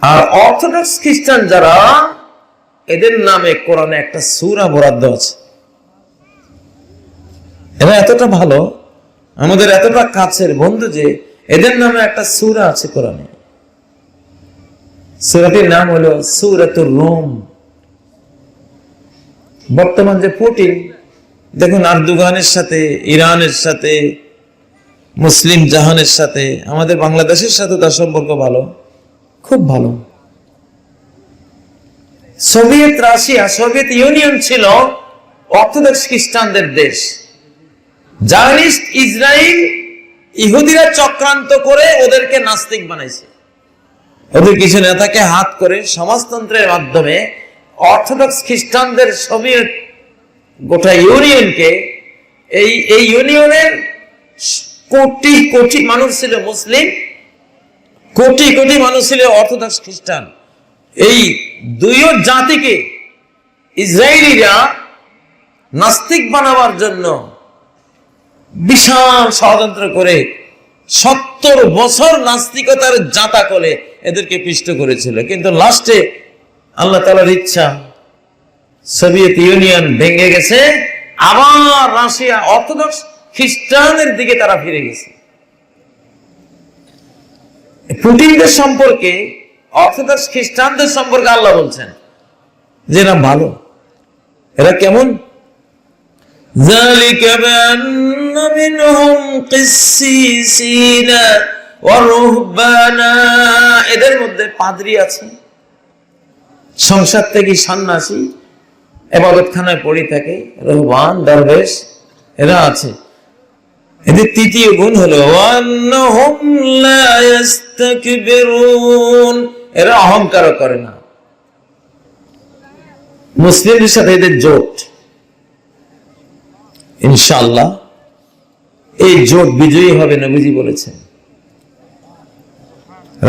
আর অর্থোডক্স খ্রিস্টান যারা, এদের নামে কোরআনে একটা সূরা বরাদ্দ আছে। এরা এতটা ভালো, আমাদের এতটা কাছের বন্ধু যে এদের নামে একটা সূরা আছে কোরআনে। সূরাটির নাম হলো সূরাতুর রুম। বর্তমান যে পুতিন, দেখুন আর্দোগানের সাথে, ইরানের সাথে, মুসলিম জাহানের সাথে, আমাদের বাংলাদেশের সাথে তার সম্পর্ক ভালো, খুব ভালো। সোভিয়েত রাশিয়া, সোভিয়েত ইউনিয়ন ছিল অর্থোডক্স খ্রিস্টানদের দেশ। জায়নিস্ট ইসরায়েল, ইহুদিরা চক্রান্ত করে ওদেরকে নাস্তিক বানাইছে। ওদের কিছু নেতাকে হাত করে সমাজতন্ত্রের মাধ্যমে অর্থোডক্স খ্রিস্টানদের সোভিয়েত গোটা ইউনিয়নকে, এই ইউনিয়নের কোটি কোটি মানুষ ছিল মুসলিম, কোটি কোটি মানুষ ছিল অর্থোডক্স খ্রিস্টান। এই দুই জাতিকে ইসরায়েলিরা নাস্তিক বানাবার জন্য বিশাল ষড়যন্ত্র করে 70 বছর নাস্তিকতার জাতা করে এদেরকে পিষ্ট করেছিল। কিন্তু লাস্টে আল্লাহ তাআলার ইচ্ছা, সোভিয়েত ইউনিয়ন ভেঙে গেছে, আবার রাশিয়া অর্থোডক্স খ্রিস্টানদের দিকে তারা ফিরে গেছে। পুতিনদের সম্পর্কে, অর্থোডক্স খ্রিস্টানদের সম্পর্কে আল্লাহ বলছেন যে এরা ভালো। এরা কেমন? ذلك بأن منهم قسيسين ورهبانا, এদের মধ্যে পাদ্রী আছে, সংসার থেকে সন্ন্যাসী, ইবাদতখানায় পড়ে থাকে, রহবান, দরবেশ, এরা আছে। এদের তৃতীয় গুণ হলো ওয়ান্নাহুম লা ইস্তাকবিরুন, এরা অহংকার করে না। মুসলিমদের সাথে এদের জোট, ইনশাআল্লাহ এই জোট বিজয়ী হবে, নবীজি বলেছেন।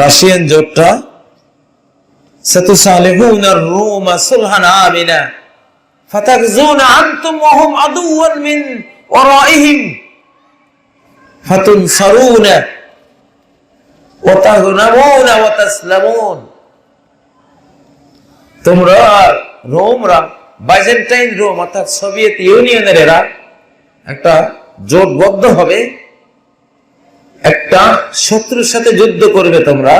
রাশিয়ান জোটটা সাতুসালিহুনা আর-রুমা সুলহান আমিনা ফাতাগজুনা আনতুম ওয়া হুম আদুওয়ান মিন ওয়ারাইহিম ফাতুনসারুনা ওয়া তাগনামুনা ওয়া তাসলামুন। তোমরা রোমরা, বাইজেন্টাইন রোম অর্থাৎ সোভিয়েত ইউনিয়নের এরা একটা জোটবদ্ধ হবে, একটা শত্রুর সাথে যুদ্ধ করবে তোমরা।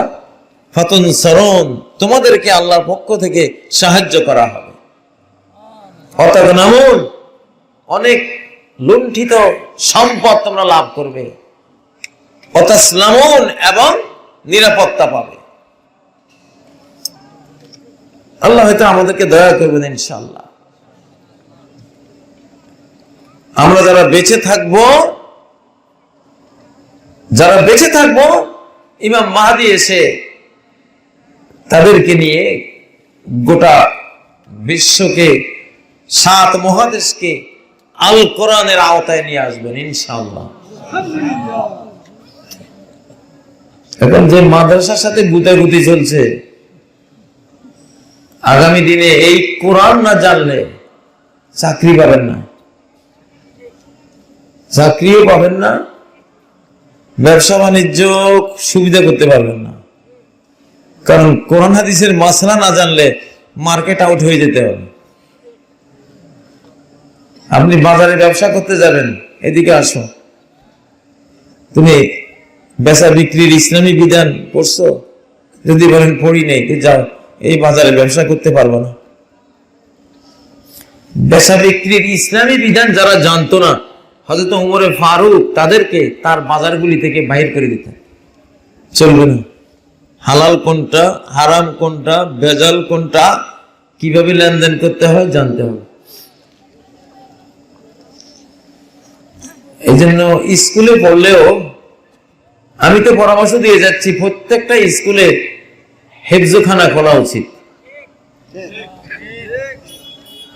ফাতুনসারুন, তোমাদেরকে আল্লাহর পক্ষ থেকে সাহায্য করা হবে। ওয়াতাগনামুন, অনেক লুণ্ঠিত সম্পদ তোমরা লাভ করবে। ওয়াতাসলামুন, এবং নিরাপত্তা পাবে। আল্লাহ হয়তো আমাদেরকে দয়া করবেন ইনশাআল্লাহ। আমরা যারা বেঁচে থাকবো, ইমাম মাহদী এসে তাদেরকে নিয়ে গোটা বিশ্বকে, 7 মহাদেশকে আল কোরআনের আওতায় নিয়ে আসবেন ইনশাআল্লাহ। এখন যে মাদ্রাসার সাথে গুতাগুতি চলছে, আগামী দিনে এই কোরআন না জানলে চাকরি পাবেন না, চাকরিও পাবেন না, ব্যবসা বাণিজ্য সুবিধা করতে পারবেন না। কারণ কোরআন হাদিসের মাসলা না জানলে মার্কেট আউট হয়ে যেতে হবে। আপনি বাজারে ব্যবসা করতে যাবেন, এদিকে আসো, তুমি বেচা বিক্রির ইসলামী বিধান পড়ছো? যদি বলেন পড়ি নেই, যাও, এই বাজারে ব্যবসা করতে পারবো না। বেচা বিক্রির ইসলামী বিধান যারা জানতো না, হযরত ওমর ফারুক তাদেরকে তার বাজারগুলি থেকে বাহির করে দিতেন। চলবে না। হালাল কোনটা, হারাম কোনটা, ভেজাল কোনটা, কিভাবে লেনদেন করতে হয় জানতে হবে। এই জন্য স্কুলে পড়লেও আমি তো পরামর্শ দিয়ে যাচ্ছি, প্রত্যেকটা স্কুলে হেফজখানা খোলা উচিত।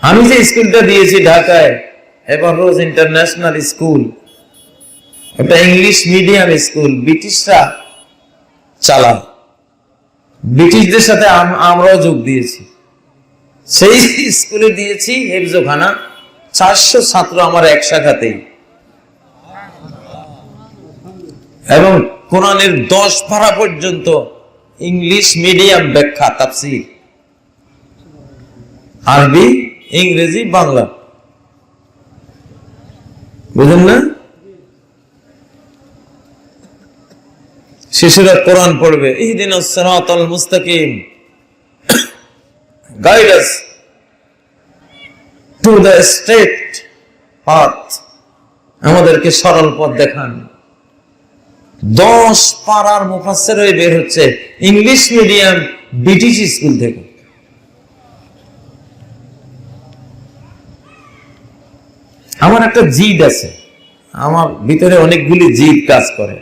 আমি যে স্কুলটা দিয়েছি ঢাকায়, এবার রোজ ইন্টারন্যাশনাল স্কুল, একটা ইংলিশ মিডিয়াম স্কুল, ব্রিটিশরা চালায়। ব্রিটিশদের সাথে আমরাও যোগ দিয়েছি। সেই স্কুলে দিয়েছি হেফজখানা, 400 ছাত্র আমার এক শাখাতেই, এবং কোরআনের 10 পারা পর্যন্ত ইংলিশ মিডিয়াম ব্যাখ্যা, তাফসীর, আরবি, ইংরেজি, বাংলা। বুঝলেন না? শিশুরা কোরআন পড়বে, ইহদিনাস সিরাতাল মুস্তাকিম, guide us to the straight পথ, আমাদেরকে সরল পথ দেখান। 10 পাড়ার মুফাসসির হয়ে বের হচ্ছে ইংলিশ মিডিয়াম ব্রিটিশ স্কুল থেকে। আমার একটা জিদ আছে, আমার ভিতরে অনেকগুলি জিদ কাজ করে।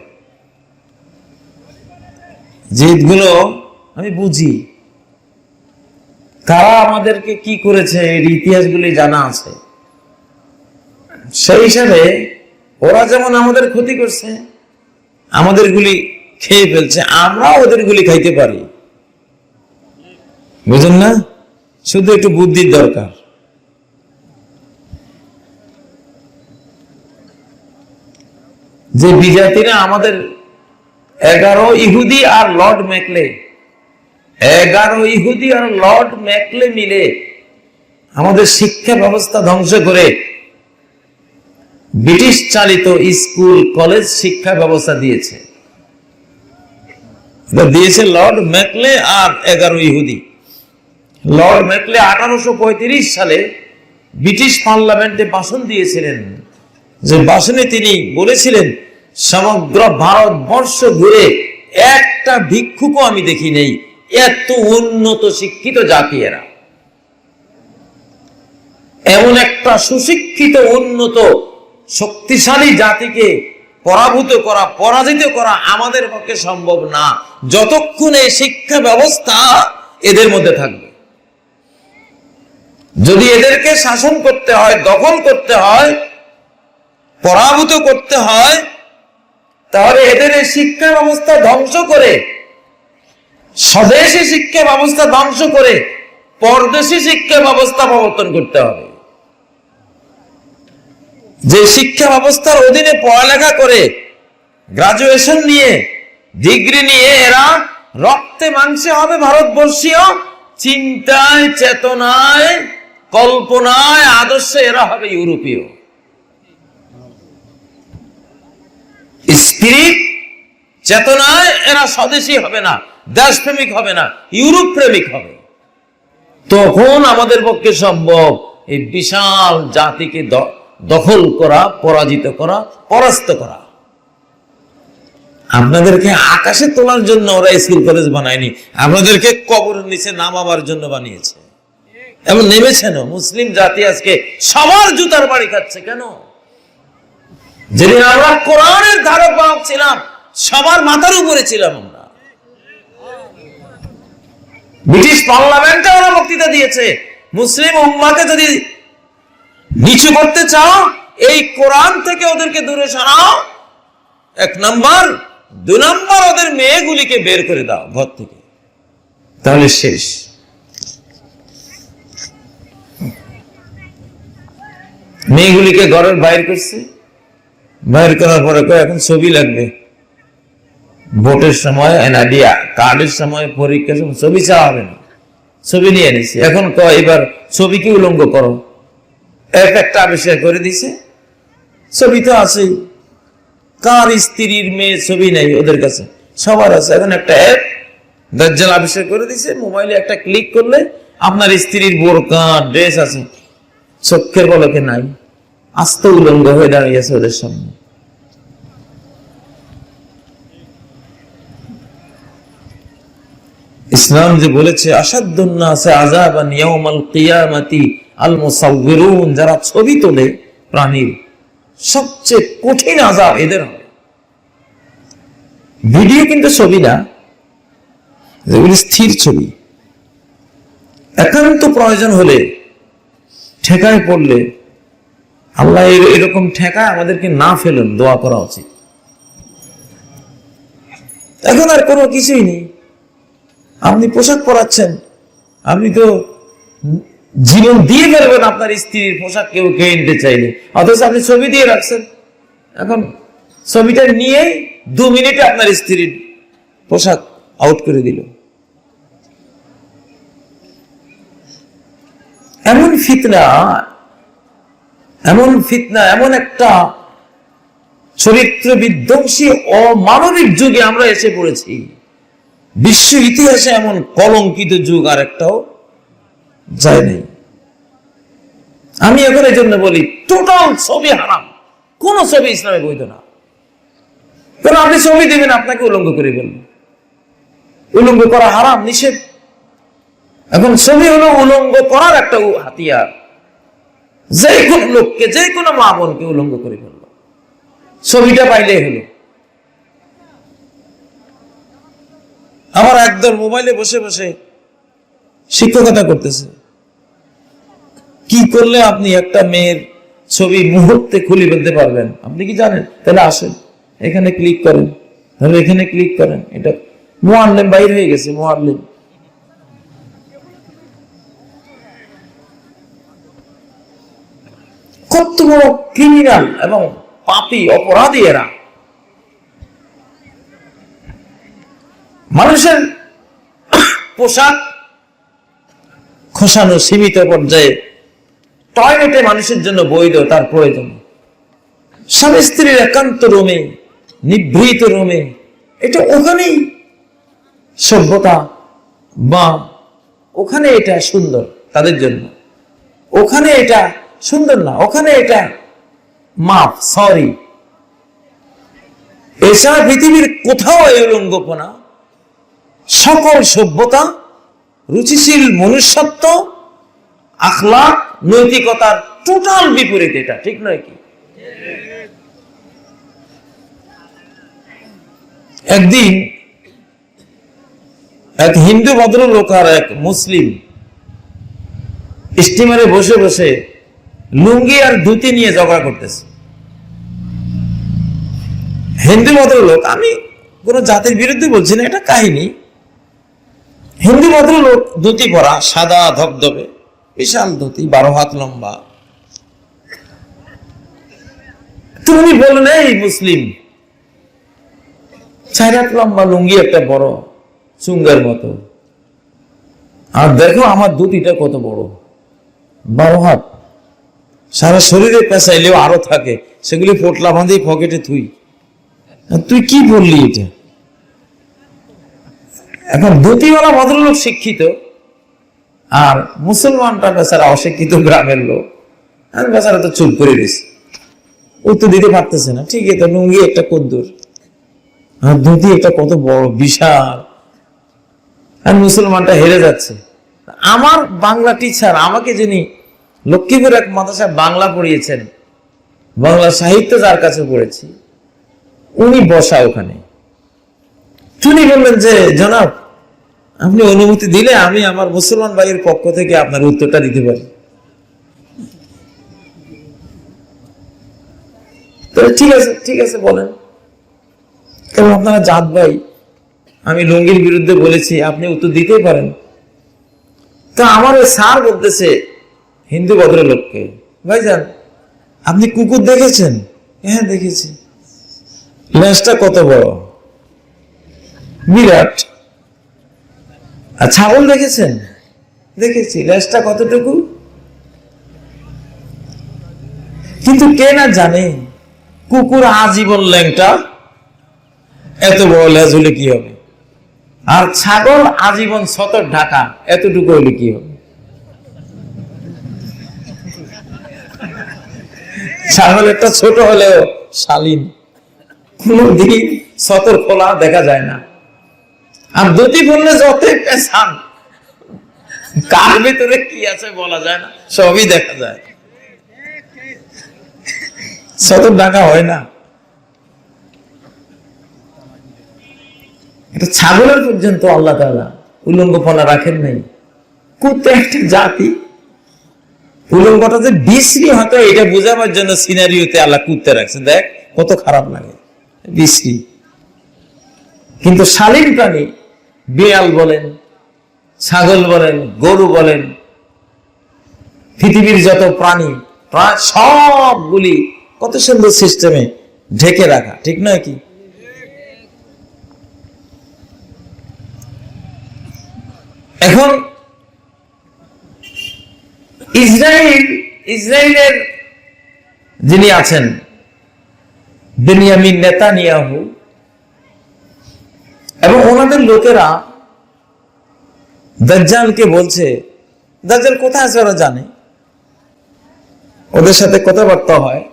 জিদগুলো আমি বুঝি, কারা আমাদেরকে কি করেছে এর ইতিহাসগুলি জানা আছে। সেই হিসাবে ওরা যেমন আমাদের ক্ষতি করছে, আমাদের গুলি খেয়ে ফেলছে, আমরা ওদের গুলি খাইতে পারি। বুঝেন না? শুধু একটু বুদ্ধির দরকার। যে বিজাতিরা আমাদের 11 ইহুদি আর লর্ড ম্যাকলে 11 ইহুদি আর লর্ড ম্যাকলে মিলে আমাদের শিক্ষা ব্যবস্থা ধ্বংস করে ব্রিটিশ চালিত স্কুল কলেজ শিক্ষা ব্যবস্থা দিয়েছে। দিয়েছে লর্ড ম্যাকলে আর 11 ইহুদি। লর্ড ম্যাকলে 1835 সালে ব্রিটিশ পার্লামেন্টে ভাষণ দিয়েছিলেন। যে ভাষণে তিনি বলেছিলেন, সমগ্র ভারতবর্ষ ঘুরে একটা ভিক্ষুকও আমি দেখি নেই, এত উন্নত শিক্ষিত জাতি এরা। এমন একটা সুশিক্ষিত উন্নত শক্তিশালী জাতিকে পরাভূত করা, পরাজিত করা আমাদের পক্ষে সম্ভব না, যতক্ষণ এই শিক্ষা ব্যবস্থা এদের মধ্যে থাকবে। যদি এদেরকে শাসন করতে হয়, দখল করতে হয়, পরাভূত করতে হয়, তাহলে এদের এই শিক্ষা ব্যবস্থা ধ্বংস করে, স্বদেশী শিক্ষা ব্যবস্থা ধ্বংস করে পরদেশী শিক্ষা ব্যবস্থা প্রবর্তন করতে হবে। যে শিক্ষা ব্যবস্থার অধীনে পড়ালেখা করে গ্রাজুয়েশন নিয়ে, ডিগ্রি নিয়ে এরা রক্তে মাংসে হবে ভারতবর্ষীয়, চিন্তায়, চেতনায়, কল্পনায়, আদর্শে এরা হবে ইউরোপীয়। স্পিরিট, চেতনায় এরা স্বদেশী হবে না, দেশপ্রেমিক হবে না, ইউরোপ প্রেমিক হবে। তখন আমাদের পক্ষে সম্ভব এই বিশাল জাতিকে দখল করা, পরাজিত করা, পরাস্ত করা। আপনাদেরকে আকাশে তোলার জন্য ওরা স্কুল কলেজ বানায়নি, আপনাদেরকে কবরের নিচে নামাবার জন্য বানিয়েছে। এবং নেমেছেন। মুসলিম জাতি আজকে সবার জুতার বাড়ি খাচ্ছে। কেন? যেদিন আমরা কোরআনের ধারক বাহক ছিলাম, সবার মাথার উপরে ছিলাম আমরা। ব্রিটিশ পার্লামেন্টে ওরা বক্তৃতা দিয়েছে, মুসলিম উম্মাকে যদি নিচু করতে চাও, এই কোরআন থেকে ওদেরকে দূরে সরাও। 1 নম্বর, 2 নম্বর, ওদের মেয়েগুলিকে বের করে দাও ঘর থেকে, তাহলে শেষ। মেয়েগুলিকে ঘরের বাইর করছে, বাইর করার পরে এখন ছবি লাগবে, ভোটের সময়, এনআইডিয়া কার্ডের সময়, পরীক্ষার সময় ছবি চাওয়া হবে না, ছবি নিয়ে নিছে। এখন এবার ছবিকে উলঙ্গ করো, একটা আবিষ্কার করে দিছে। ছবি তো আছেই, কার স্ত্রীর মেয়ে ছবি নেই ওদের কাছে? সবার আছে। এখন একটা অ্যাপ দাজ্জাল আবিষ্কার করে দিছে, মোবাইলে একটা ক্লিক করলে আপনার স্ত্রীর বোরকা, ড্রেস আছে, চোখের পলকে নাই, আস্ত উলঙ্গ হয়ে দাঁড়িয়েছে ওদের সামনে। ইসলাম যে বলেছে, আসাদ্দুন নাসি আযাবান ইয়াউমাল কিয়ামাতি আল মুসাউবিরুন, যারা ছবি তোলে প্রাণীর, সবচেয়ে কঠিন আযাব এদের হবে। ভিডিও কিন্তু ছবি না, যেগুলি স্থির ছবি। একান্ত প্রয়োজন হলে, ঠেকায় পড়লে, আল্লাহ এরকম ঠেকায় আমাদেরকে না ফেলুন, দোয়া করা উচিত। এখন আর কোনো কিছুই নেই। আপনি পোশাক পরাচ্ছেন, আপনি তো জীবন দিয়ে ফেলবেন আপনার স্ত্রীর পোশাক কেউ কিনতে চাইলে, অথচ আপনি ছবি দিয়ে রাখছেন। এখন ছবিটা নিয়ে 2 মিনিটে আপনার স্ত্রীর পোশাক আউট করে দিল। এমন ফিতনা, এমন একটা চরিত্র বিধ্বংসী অমানবিক যুগে আমরা এসে পড়েছি। বিশ্ব ইতিহাসে এমন কলঙ্কিত যুগ আর একটাও যায় নাই। আমি এখন এই জন্য বলি টোটাল ছবি হারাম, কোন ছবি ইসলামে বৈধ না। কারণ আপনি ছবি দিবেন, আপনাকে উলঙ্গ করে ফেলবেন। উলঙ্গ করা হারাম, নিষেধ। এখন ছবি হলো উলঙ্গ করার একটা হাতিয়ার। যে কোনো লোককে, যে কোনো মা বোনকে উলঙ্গ করে ফেললো, ছবিটা পাইলেই হলো। আমার একদল মোবাইলে বসে বসে শিক্ষকতা করতেছে। কি করলে আপনি একটা মেয়ের ছবি মুহূর্তে খুলে ফেলতে পারবেন আপনি কি জানেন? তাহলে আসেন, এখানে ক্লিক করেন, তাহলে এখানে ক্লিক করেন। এটা মুআল্লিম বাইর হয়ে গেছে, মুআল্লিম। কত বড় ক্রিমিনাল এবং পাপী অপরাধী এরা। মানুষের পোশাক খসানো সীমিত পর্যায়ে, টয়লেটে মানুষের জন্য বৈধ, তার প্রয়োজন। স্বামী স্ত্রীর একান্ত রুমে, নিভৃত রুমে, এটা ওখানেই সভ্যতা, বা ওখানে এটা সুন্দর তাদের জন্য, ওখানে এটা সুন্দর না, ওখানে এটা মাপ, সরি। এছাড়া পৃথিবীর কোথাও এই উলঙ্গপনা, সকল সভ্যতা, রুচিশীল মনুষ্যত্ব, আখলাক, নৈতিকতার টোটাল বিপরীত। এটা ঠিক নয় কি? একদিন এক হিন্দু ভদ্রলোক আর এক মুসলিম স্টিমারে বসে বসে লুঙ্গি আর ধুতি নিয়ে ঝগড়া করতেছে। হিন্দু ভদ্রলোক, আমি কোন জাতির বিরুদ্ধে বলছি না, এটা কাহিনী। হিন্দু ভদ্রলোক ধুতি পরা, সাদা ধবধবে, বিশাল ধুতি, 12 হাত লম্বা। তুমি বললেন এই মুসলিম, 4 হাত লম্বা লুঙ্গি, একটা বড় চুঙ্গার মতো, আর দেখো আমার ধুতিটা কত বড়, 12 হাত। সারা শরীরে পেঁচাইলেও আরো থাকে, সেগুলি পোটলা বাঁধে পকেটে থুই। তুই কি বললি এটা? এখন ধুতিওয়ালা ভদ্রলোক শিক্ষিত, আর মুসলমানটা বেচারা অশিক্ষিত, গ্রামের লোক। আর বেচারা তো চুপ করে দিয়েছে, উত্তর দিতে পারতেছে না। ঠিক আছে, লুঙ্গি একটা কদ্দুর, আর ধুতি একটা কত বড় বিশাল, আর মুসলমানটা হেরে যাচ্ছে। আমার বাংলা টিচার, আমাকে যিনি লক্ষ্মীপুর এক মাদ্রাসায় বাংলা পড়িয়েছেন, বাংলা সাহিত্য যার কাছে পড়েছি, উনি বসা ওখানে। তিনি বললেন যে জনাব, আপনি অনুমতি দিলে আমি আমার মুসলমান ভাইয়ের পক্ষ থেকে আপনার উত্তরটা দিতে পারি। ঠিক আছে, ঠিক আছে, বলেন। কারণ আপনারা জাত ভাই, আমি লুঙ্গির বিরুদ্ধে বলেছি, আপনি উত্তর দিতেই পারেন। তা আমার ওই স্যার বলতেছে হিন্দু ভদ্রলোককে, ভাইজান আপনি কুকুর দেখেছেন? হ্যাঁ দেখেছি। লেজটা কত বড়, বিরাট। আর ছাগল দেখেছেন? দেখেছি। লেজটা কতটুকু? কিন্তু কে না জানে কুকুর আজীবন ল্যাংটা, এত বড় লেজ হলে কি হবে? আর ছাগল আজীবন সতর ঢাকা, এতটুকু হলে কি হবে? ছাগল একটা ছোট হলেও শালীন, কোনদিন সতর খোলা দেখা যায় না। আর ধুতি পরলে যতই পেছান, কার ভিতরে কি আছে বলা যায় না, সবই দেখা যায়। সতর ঢাকা হয় না। এটা ছাগলের পর্যন্ত আল্লাহ তাআলা উলঙ্গপনা রাখেন নাই। কুত্তা একটা জাতি, উলঙ্গটা যে বিশ্রী হতো এটা বোঝাবার জন্য সিনারিওতে আল্লাহ কুত্তা রাখছে। দেখ কত খারাপ লাগে, বিশ্রী। কিন্তু শালীন প্রাণী, বিড়াল বলেন, ছাগল বলেন, গরু বলেন, পৃথিবীর যত প্রাণী, প্রায় সবগুলি কত সুন্দর সিস্টেমে ঢেকে রাখা, ঠিক নয় কি? এখন ইসরায়েলের যিনি আছেন বেনিয়ামিন নেতানিয়াহু, এবং ওনাদের লোকেরা দাজ্জালকে বলছে, দাজ্জাল কোথায় আছে ওরা জানে, ওদের সাথে কথাবার্তা হয়,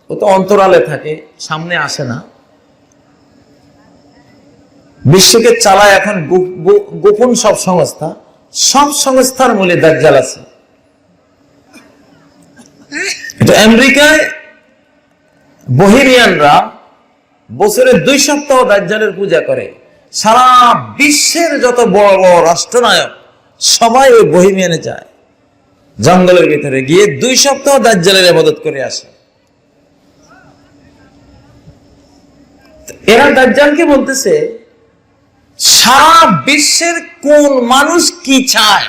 ও তো অন্তরালে থাকে, সামনে আসে না। বিশ্বকে চালায় এখন গোপন সব সংস্থা, সব সংস্থার মূলে দাজ্জাল আছে। এটা আমেরিকায় বহিরিয়ানরা বছরে 2 সপ্তাহ দাজ্জালের পূজা করে। সারা বিশ্বের যত বড় বড় রাষ্ট্রনায়ক সবাই ওই বহিরিয়ানে যায়, জঙ্গলের ভিতরে গিয়ে 2 সপ্তাহ দাজ্জালের ইবাদত করে আসে। এরা দাজ্জালকে বলতেছে, সারা বিশ্বের কোন মানুষ কি চায়,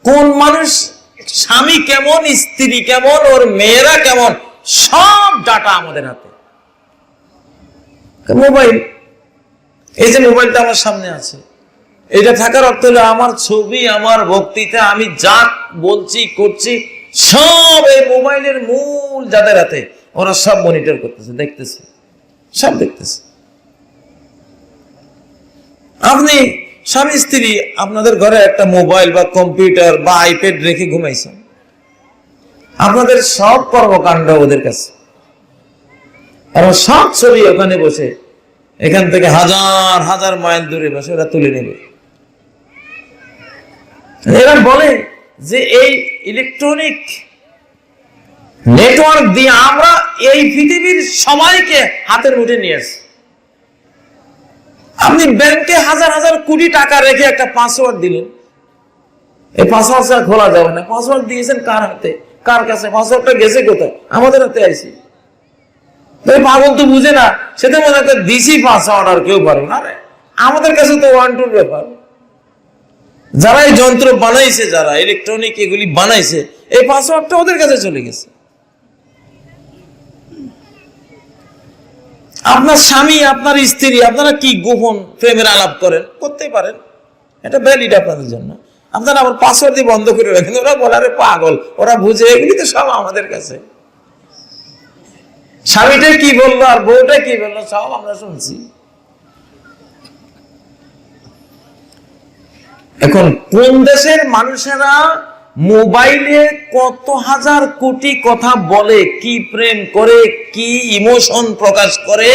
কোন মানুষ স্বামী কেমন, স্ত্রী কেমন, ওর মেয়েরা কেমন, সব ডাটা আমাদের হাতে। মোবাইল, এই যে মোবাইলটা আমার সামনে আছে, এটা থাকার অর্থ হলো আমার ছবি, আমার বক্তৃতা, আমি যা বলছি করছি সব এই মোবাইলের মূল যাদের হাতে, ওরা সব মনিটর করতেছে, দেখতেছে, সব দেখতেছে। আপনি স্বামী স্ত্রী আপনাদের ঘরে একটা মোবাইল বা কম্পিউটার বা আইপ্যাড রেখে ঘুমাইছেন, আপনাদের সব কর্মকাণ্ড ওদের কাছে, আর সব ছবি ওখানে বসে, এখান থেকে হাজার হাজার মাইল দূরে বসে ওরা তুলে নেবে। এরা বলে যে এই ইলেকট্রনিক নেটওয়ার্ক দিয়ে আমরা এই পৃথিবীর সময়কে হাতের মুঠে নিয়ে আসি। আপনি ব্যাংকে হাজার হাজার কোটি টাকা রেখে একটা পাসওয়ার্ড দিলেন, এই পাসওয়ার্ড ছাড়া খোলা যাবে না। পাসওয়ার্ড দিয়েছেন কার হাতে, কার কাছে, পাসওয়ার্ডটা গেছে কোথায়, আমাদের হাতে আইছি। পাগল তো বুঝে না, সেটা মনে একটা দিছি পাসওয়ার্ড আর কেউ পারবে না। আমাদের কাছে তো 1-2 ব্যাপার। যারা এই যন্ত্র বানাইছে, যারা ইলেকট্রনিক এগুলি বানাইছে, এই পাসওয়ার্ডটা ওদের কাছে চলে গেছে। আপনার স্বামী, আপনার স্ত্রী, আপনারা কি গোপন প্রেমের আলাপ করেন, করতে পারেন, এটা ভ্যালিড আপনাদের জন্য। আপনারা আবার পাসওয়ার্ড দিয়ে বন্ধ করে রাখেন, ওরা বলারে পাগল, ওরা বুঝে, এগুলি তো সব আমাদের কাছে। স্বামীটা কি বললো আর বউটা কি বললো সব আমরা শুনছি। এখন কোন দেশের মানুষেরা মোবাইলে কত হাজার কোটি কথা বলে, কি প্রেম করে, কি ইমোশন প্রকাশ করে,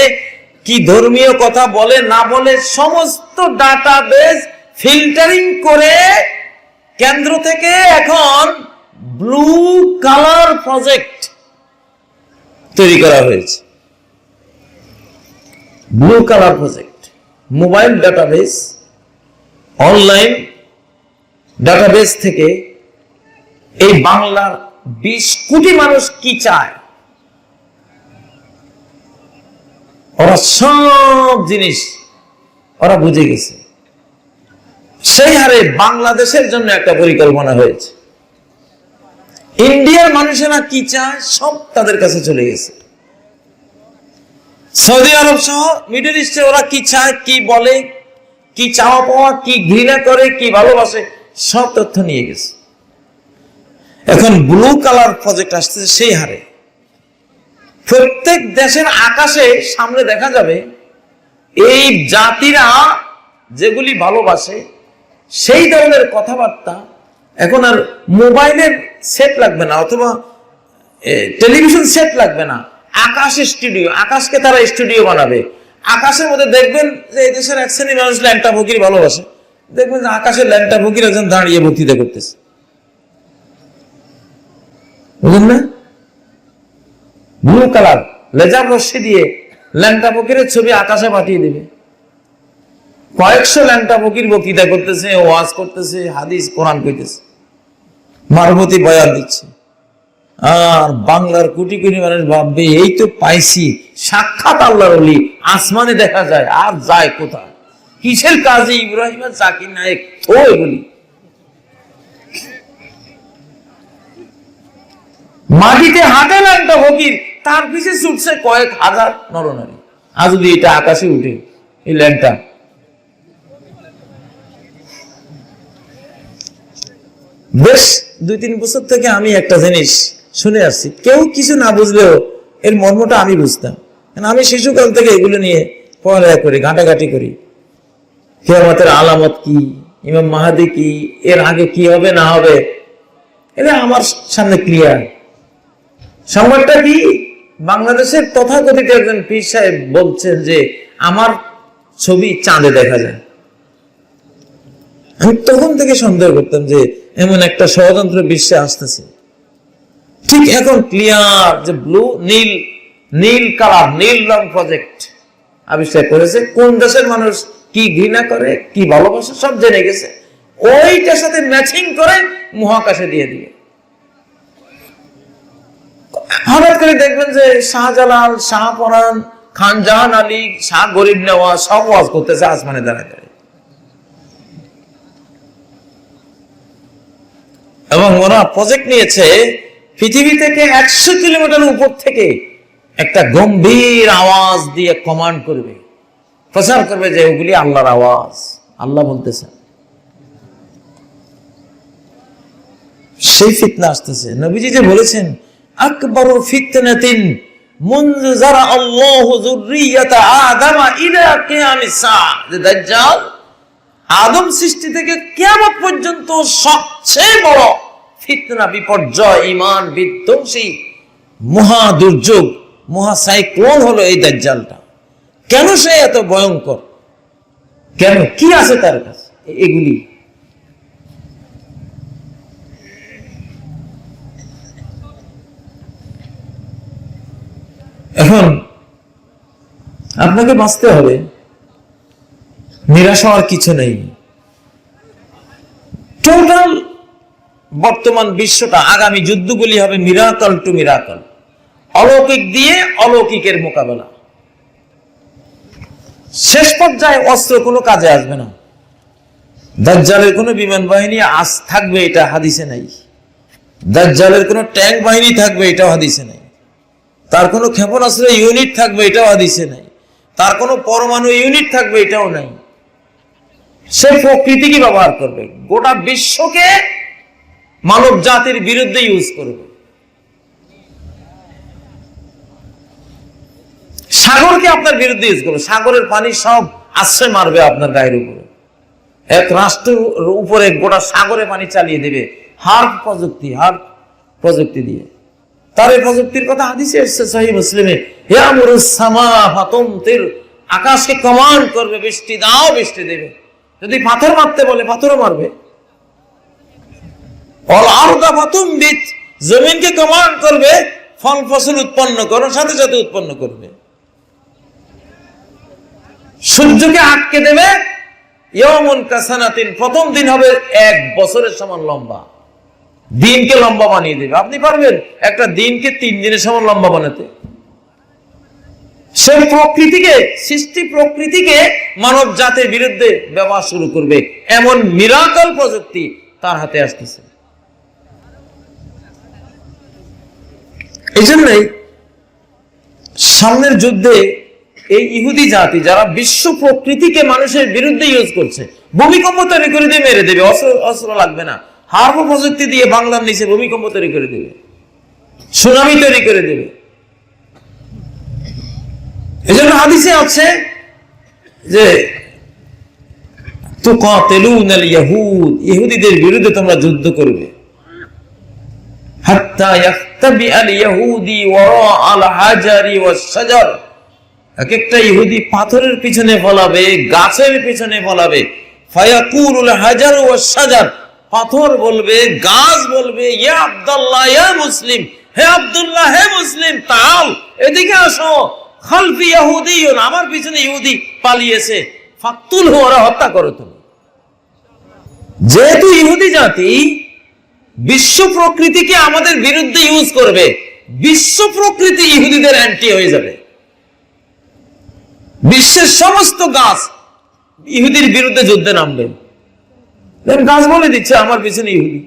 কি ধর্মীয় কথা বলে না বলে, সমস্ত ডাটাবেস ফিল্টারিং করে কেন্দ্র থেকে এখন ব্লু কালার প্রজেক্ট তৈরি করা হয়েছে। Blue colour project, mobile database, online database থেকে এই বাংলার 20 কোটি মানুষ কি চায়, ওরা সব জিনিস ওরা বুঝে গেছে। সেই হারে বাংলাদেশের জন্য একটা পরিকল্পনা হয়েছে। ইন্ডিয়ার মানুষেরা কি চায় সব তাদের কাছে চলে গেছে। সৌদি আরব সহ মিডল ইস্টে ওরা কি চায়, কি বলে, কি চাওয়া পাওয়া, কি ঘৃণা করে, কি ভালোবাসে, সব তথ্য নিয়ে গেছে। এখন ব্লু কালার প্রজেক্ট আসতেছে সেই হারে। প্রত্যেক দেশের আকাশে সামনে দেখা যাবে এই জাতিরা যেগুলি ভালোবাসে সেই ধরনের কথাবার্তা। এখন আর মোবাইলের সেট লাগবে না, অথবা টেলিভিশন সেট লাগবে না, আকাশে স্টুডিও, আকাশকে তারা স্টুডিও বানাবে। আকাশের মধ্যে দেখবেন যে এই দেশের এক শ্রেণীর মানুষ ল্যাংটা ফকির ভালোবাসে, দেখবেন যে আকাশের ল্যাংটা ফকির একজন দাঁড়িয়ে বক্তৃতা করতেছে, বুঝলেন না? ব্লু কালার লেজার রশ্মি দিয়ে ল্যাংটা ফকিরের ছবি আকাশে পাঠিয়ে দেবে। কয়েকশো ল্যাংটা ফকির বক্তৃতা করতেছে, ওয়াজ করতেছে, হাদিস কোরআন কইতেছে, মারফতি বয়ান দিচ্ছে। আর বাংলার কোটি কোটি মানুষ ভাববে এই তো পাইছি সাক্ষাৎ আল্লাহর ওলি, আসমানে দেখা যায়, আর যায় কোথায়, কিসের কাজে ইব্রাহিম আর জাকির নায়েক তো এগুলি। মাটিতে হাঁটে ল্যাংটা ফকির, তার পিছে ছুটছে কয়েক হাজার নরনারী। আর যদি এটা আকাশে উঠে এই ল্যাংটা, বেশ 2-3 বছর থেকে আমি একটা জিনিস শুনে আসছি, কেউ কিছু না বুঝলেও এর মর্মটা আমি বুঝতাম। আমি শিশুকাল থেকে এগুলো নিয়ে পড়ালেখা করি, ঘাটাঘাটি করি। কিয়ামতের আলামত কি, ইমাম মাহাদি কি, এর আগে কি হবে না হবে, এটা আমার সামনে ক্লিয়ার। সংবাদটা কি? বাংলাদেশের তথাকথিত একজন পীর সাহেব বলছেন যে আমার ছবি চাঁদে দেখা যায়। আমি তখন থেকে সন্দেহ করতাম যে এমন একটা ষড়যন্ত্র বিশ্বে আসতেছে। ঠিক এখন ক্লিয়ার যে ব্লু নীল কালার, নীল রং প্রজেক্ট আবিষ্কার করেছে। কোন দেশের মানুষ কি ঘৃণা করে, কি ভালোবাসে সব জেনে গেছে। ওইটার সাথে ম্যাচিং করে মহাকাশে দিয়ে দিবে। হঠাৎ করে দেখবেন যে শাহজালাল, শাহপরান, খান জাহান আলী, শাহ গরিব নেওয়াজ সব ওয়াজ করতেছে আসমানে দাঁড়ায় দাঁড়ায়। এবং ওরা প্রজেক্ট নিয়েছে পৃথিবী থেকে 100 কিলোমিটার উপর থেকে একটা গম্ভীর আওয়াজ দিয়ে কমান্ড করবে, প্রচার করবে যে ওগুলি আল্লাহর আওয়াজ, আল্লাহ বলতেছেন। সেই ফিতনা আসতেছে। নবীজি যে বলেছেন আকবরু ফিতনাতিন মুনযু যারা আল্লাহু যুররিয়াতা আদম ইলা কিয়ামিস সাআ, যে দাজ্জাল আদম সৃষ্টি থেকে কিয়ামত পর্যন্ত সবচেয়ে বড় ফিতনা, বিপর্যয়, ঈমান বিধ্বংসী মহা দুর্যোগ, মহা সাইক্লোন হলো এই দাজ্জালটা। কেন সে এত ভয়ঙ্কর? কেন? কি আছে তার কাছে? এগুলি এখন আপনাকে বাঁচতে হবে, নিরাশ হওয়ার কিছু নেই। টোটাল বর্তমান বিশ্বটা, আগামী যুদ্ধগুলি হবে মিরাকল টু মিরাকল, অলৌকিক দিয়ে অলৌকিকের মোকাবেলা। শেষ পর্যায়ে অস্ত্র কোনো কাজে আসবে না। দাজ্জালের কোনো বিমান বাহিনী থাকবে এটা হাদিসে নাই। দাজ্জালের কোনো ট্যাঙ্ক বাহিনী থাকবে এটাও হাদিসে নাই। তার কোনো ক্ষেপণাস্ত্র ইউনিট থাকবে এটাও হাদিসে নাই। তার কোনো পরমাণু ইউনিট থাকবে এটাও নাই। সে প্রকৃতিকে ব্যবহার করবে, গোটা বিশ্বকে মানব জাতির বিরুদ্ধে ইউজ করবে। সাগরকে আপনার বিরুদ্ধে ইউজ করবে। সাগরের পানি সব আশ্রয় মারবে আপনার গায়ের উপরে। এক রাষ্ট্রের উপরে গোটা সাগরে পানি চালিয়ে দেবে হার্প প্রযুক্তি দিয়ে। তার এই প্রযুক্তির কথা হাদিসে এসেছে সহিহ মুসলিমে, ইয়ামুরুস সামা ফাতুমতির, আকাশকে কমান্ড করবে বৃষ্টি দাও, বৃষ্টি দেবে। যদি পাথর মারতে বলে পাথরও মারবে। অল আরদা ফাতুমবিত, জমিনকে কমান্ড করবে ফল ফসল উৎপন্ন করো, সাথে সাথে উৎপন্ন করবে। সূর্যকে আটকে দেবে, ইয়াউমুন কাসানাতিন, প্রথম দিন হবে 1 বছরের সমান লম্বা। দিনকে লম্বা বানিয়ে দেবে। আপনি পারবেন একটা দিনকে 3 দিনের সমান লম্বা বানাতে? সে প্রকৃতিকে মানব জাতির বিরুদ্ধে ব্যবহার শুরু করবে। এমন মিরাকল প্রযুক্তি তার হাতে আসতেছে। এই জন্যই সামনের যুদ্ধে এই ইহুদি জাতি যারা বিশ্ব প্রকৃতিকে মানুষের বিরুদ্ধে ইউজ করছে, ভূমিকম্প তৈরি করে দিয়ে মেরে দেবে, অস্ত্র লাগবে না, হার্ব প্রযুক্তি দিয়ে বাংলার নিচে ভূমিকম্প তৈরি করে দেবে, সুনামি তৈরি করে দেবে। এজন্য হাদিসে আছে যে তুকাতিলুনাল ইয়াহুদ, ইহুদিদের বিরুদ্ধে তোমরা যুদ্ধ করবে। হাত্তা ইয়াখতাবি আল ইয়াহুদি ওয়ারাআল হাজারি ওয়াস শাজার, এক একটা ইহুদি পাথরের পিছনে ফলাবে, গাছের পিছনে ফলাবে। ফায়াকুলুল হাজার ওয়াস শাজার, পাথর বলবে, গাছ বলবে, ইয়া আব্দুল্লাহ ইয়া মুসলিম, হে আব্দুল্লাহ হে মুসলিম, তাআল এদিকে আসো, খালফি ইহুদিয়ুন, আমার পিছনে ইহুদি পালিয়েছে, ফাকতুলহু, ওরা হত্যা করো তুমি। যেহেতু ইহুদি জাতি বিশ্ব প্রকৃতিকে আমাদের বিরুদ্ধে ইউজ করবে, বিশ্ব প্রকৃতি ইহুদিদের অ্যান্টি হয়ে যাবে। বিশ্বের সমস্ত গাছ ইহুদির বিরুদ্ধে যুদ্ধে নামবে। গাছ বলে দিচ্ছে আমার পিছনে ইহুদি,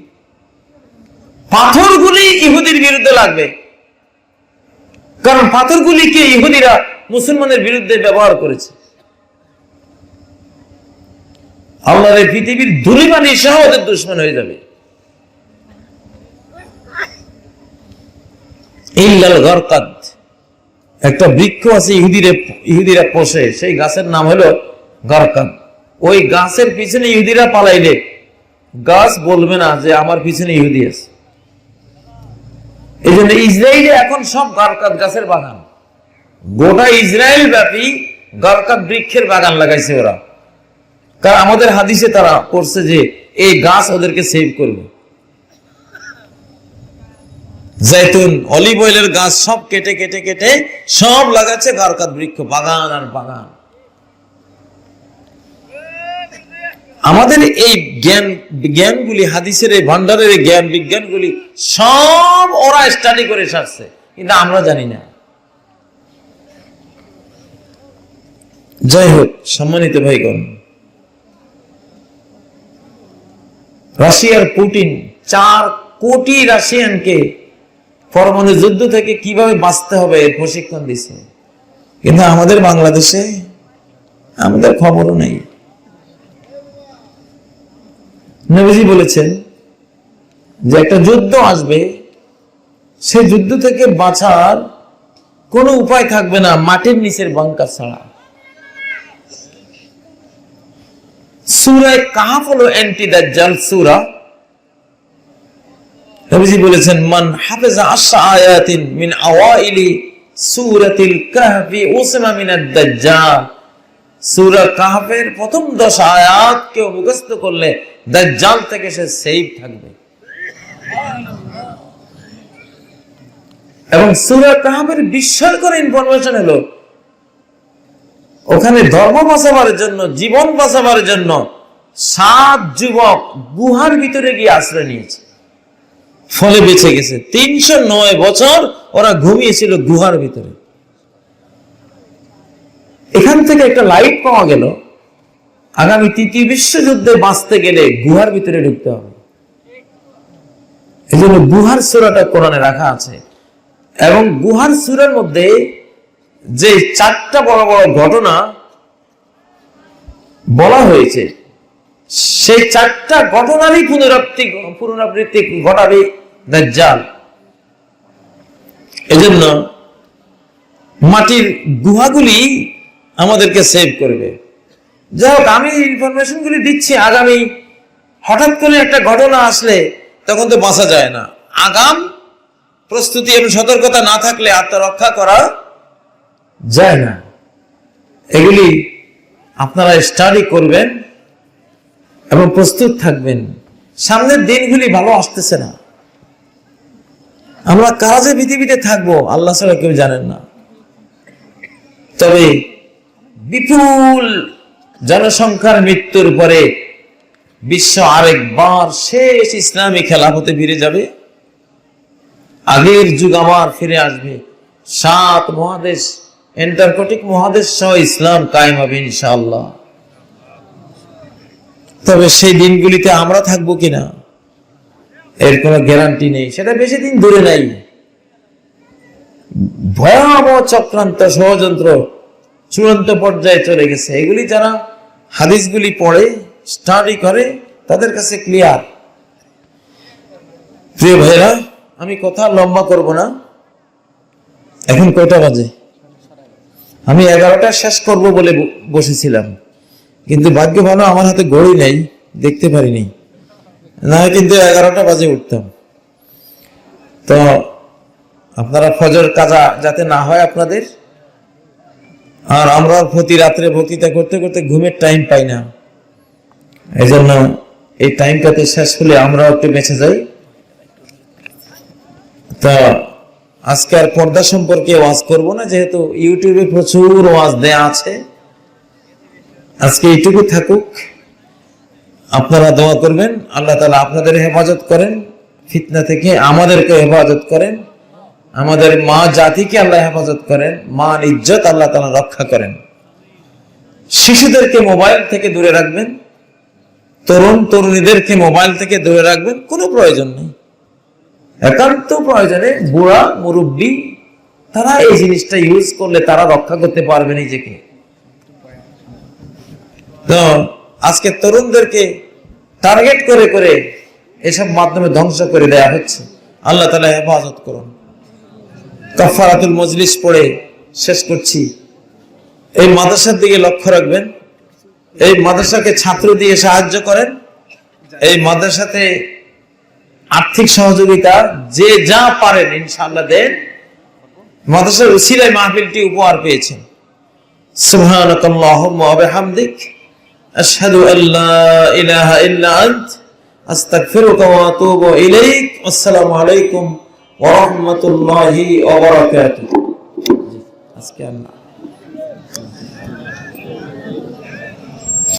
পাথরগুলি ইহুদির বিরুদ্ধে লাগবে, কারণ পাথরগুলিকে ইহুদিরা মুসলমানের বিরুদ্ধে ব্যবহার করেছে। আল্লাহর এই পৃথিবীর ধূলিমানি সহ ওদের দুশমন হয়ে যাবে। ইল্লাল গরকাদ, একটা বৃক্ষ আছে ইহুদিরা পোষে, সেই গাছের নাম হলো গরকাদ। ওই গাছের পিছনে ইহুদিরা পালাইলে গাছ বলবে না যে আমার পিছনে ইহুদি আছে। এই জন্য ইসরায়েলে এখন সব গারকাত গাছের বাগান, গোটা ইসরায়েল ব্যাপী গারকাত বৃক্ষের বাগান লাগাইছে ওরা। কারণ আমাদের হাদিসে তারা করছে যে এই গাছ ওদেরকে সেভ করবে। জৈতুন, অলিভ অয়েলের গাছ সব কেটে কেটে কেটে সব লাগাচ্ছে গারকাত বৃক্ষ, বাগান আর বাগান। আমাদের এই জ্ঞানগুলি, হাদিসের এই ভান্ডারের জ্ঞান বিজ্ঞানগুলি সব ওরা স্টাডি করে সারছে, কিন্তু আমরা জানি না। যাই হোক, সম্মানিত ভাইগণ, রাশিয়ার পুতিন 4 কোটি রাশিয়ানকে পরমাণু যুদ্ধ থেকে কিভাবে বাঁচতে হবে এর প্রশিক্ষণ দিচ্ছে, কিন্তু আমাদের বাংলাদেশে আমাদের খবরও নেই। নবীজি বলেছেন যে একটা যুদ্ধ আসবে, সেই যুদ্ধ থেকে বাঁচার কোনো উপায় থাকবে না মাটির নিচের বাংকার ছাড়া। সূরা কাহফ হলো অ্যান্টি দাজ্জাল সূরা। নবীজি বলেছেন মান হাফিজা 10 আয়াতিন মিন আওয়াইলি সূরাতিল কাহফি উসমা মিনাদ দাজ্জাল। সূরা কাহফের প্রথম 10 আয়াত কেউ মুখস্থ করলে দাজ্জাল থেকে সে সেফ থাকবে। এবং সূরা কাহফের বিস্ময়কর ইনফরমেশন হলো ওখানে ধর্ম বাঁচাবার জন্য, জীবন বাঁচাবার জন্য 7 যুবক গুহার ভিতরে গিয়ে আশ্রয় নিয়েছে, ফলে বেঁচে গেছে। 309 বছর ওরা ঘুমিয়েছিল গুহার ভিতরে। এখান থেকে একটা লাইট পাওয়া গেল, আগামী 3য় বিশ্বযুদ্ধে বাঁচতে গেলে গুহার ভিতরে ঢুকতে হবে। এই জন্য গুহার সূরাটা কোরআনে রাখা আছে। এবং গুহার সূরার মধ্যে যে 4টা বড় বড় ঘটনা বলা হয়েছে, সেই 4টা ঘটনারই পুনরাবৃত্তি ঘটাবে দাজ্জাল। এজন্য মাটির গুহাগুলি আমাদেরকে সেভ করবে। যাই হোক, আমি ইনফরমেশন গুলি দিচ্ছি। আগামী হঠাৎ করে একটা ঘটনা আসলে তখন তো বাঁচা যায় না। আগাম প্রস্তুতি এবং সতর্কতা না থাকলে আত্মরক্ষা করা যায় না। এগুলি আপনারা স্টাডি করবেন এবং প্রস্তুত থাকবেন। সামনের দিনগুলি ভালো আসতেছে না। আমরা কারা যে পৃথিবীতে থাকবো আল্লাহ ছাড়া কেউ জানেন না। তবে বিপুল জনসংখ্যার মৃত্যুর পরে বিশ্ব আরেকবার শেষ ইসলামী খেলাফতে ফিরে যাবে। আগের যুগ আবার ফিরে আসবে। 7 মহাদেশ, এন্টার্কটিক মহাদেশ সহ ইসলাম কায়েম হবে ইনশাআল্লাহ। তবে সেই দিনগুলিতে আমরা থাকবো কিনা এর কোনো গ্যারান্টি নেই, সেটা বেশি দিন দূরে নাই। ভয়াবহ চক্রান্ত, ষড়যন্ত্র চূড়ান্ত পর্যায়ে চলে গেছে। এগুলি যারা হাদিসগুলি পড়ে, স্টাডি করে, তাদের কাছে ক্লিয়ার। প্রিয় ভাইরা, আমি কথা লম্বা করব না। এখন কয়টা বাজে? আমি 11টা শেষ করব বলে বসেছিলাম, কিন্তু ভাগ্য ভালো আমার হাতে ঘড়ি নেই, দেখতে পারিনি, না কিন্তু 11টা বাজে উঠতাম। তো আপনারা ফজর কাজা যাতে না হয় আপনাদের, আর আমরা প্রতি রাত্রে বক্তৃতা করতে করতে ঘুমের টাইম পাই না। এই জন্য এই টাইমটাতে শেষ হলে আমরাও একটু বেঁচে যাই। তা আজকে আর পর্দা সম্পর্কে ওয়াজ করব না, যেহেতু ইউটিউবে প্রচুর ওয়াজ দেয়া আছে। আজকে এইটুকু থাকুক। আপনারা দোয়া করবেন, আল্লাহ তাআলা আপনাদের হেফাজত করেন ফিতনা থেকে, আমাদেরকে হেফাজত করেন, আমাদের মা জাতিকে আল্লাহ হেফাজত করেন, মান ইজ্জত আল্লাহ তাআলা রক্ষা করেন। শিশুদেরকে মোবাইল থেকে দূরে রাখবেন, তরুণ তরুণীদেরকে মোবাইল থেকে দূরে রাখবেন। কোনো প্রয়োজন নেই। একান্ত প্রয়োজনে বুড়া মুরব্বী তারা এই জিনিসটা ইউজ করলে তারা রক্ষা করতে পারবে নিজেকে। তো আজকে তরুণদেরকে টার্গেট করে করে এসব মাধ্যমে ধ্বংস করে দেয়া হচ্ছে। আল্লাহ তাআলা হেফাজত করুন। কাফারাতুল মজলিস পড়ে শেষ করছি। এই মাদ্রাসার দিকে লক্ষ্য রাখবেন। এই মাদ্রাসাকে ছাত্র দিয়ে সাহায্য করেন। এই মাদ্রাসাতে আর্থিক সহযোগিতা যে যা পারেন ইনশাআল্লাহ দেন। মাদ্রাসার উসিলায় মাহফিলটি উপহার পেয়েছেন। সুবহানাকাল্লাহুম্মা ওয়া বিহামদিক আশহাদু আল্লা ইলাহা ইল্লা আনত আস্তাগফিরুকা ওয়া আতুবু ইলাইক। আসসালামু আলাইকুম ওয়া রাহমাতুল্লাহি ওয়া বারাকাতুহু। আজকে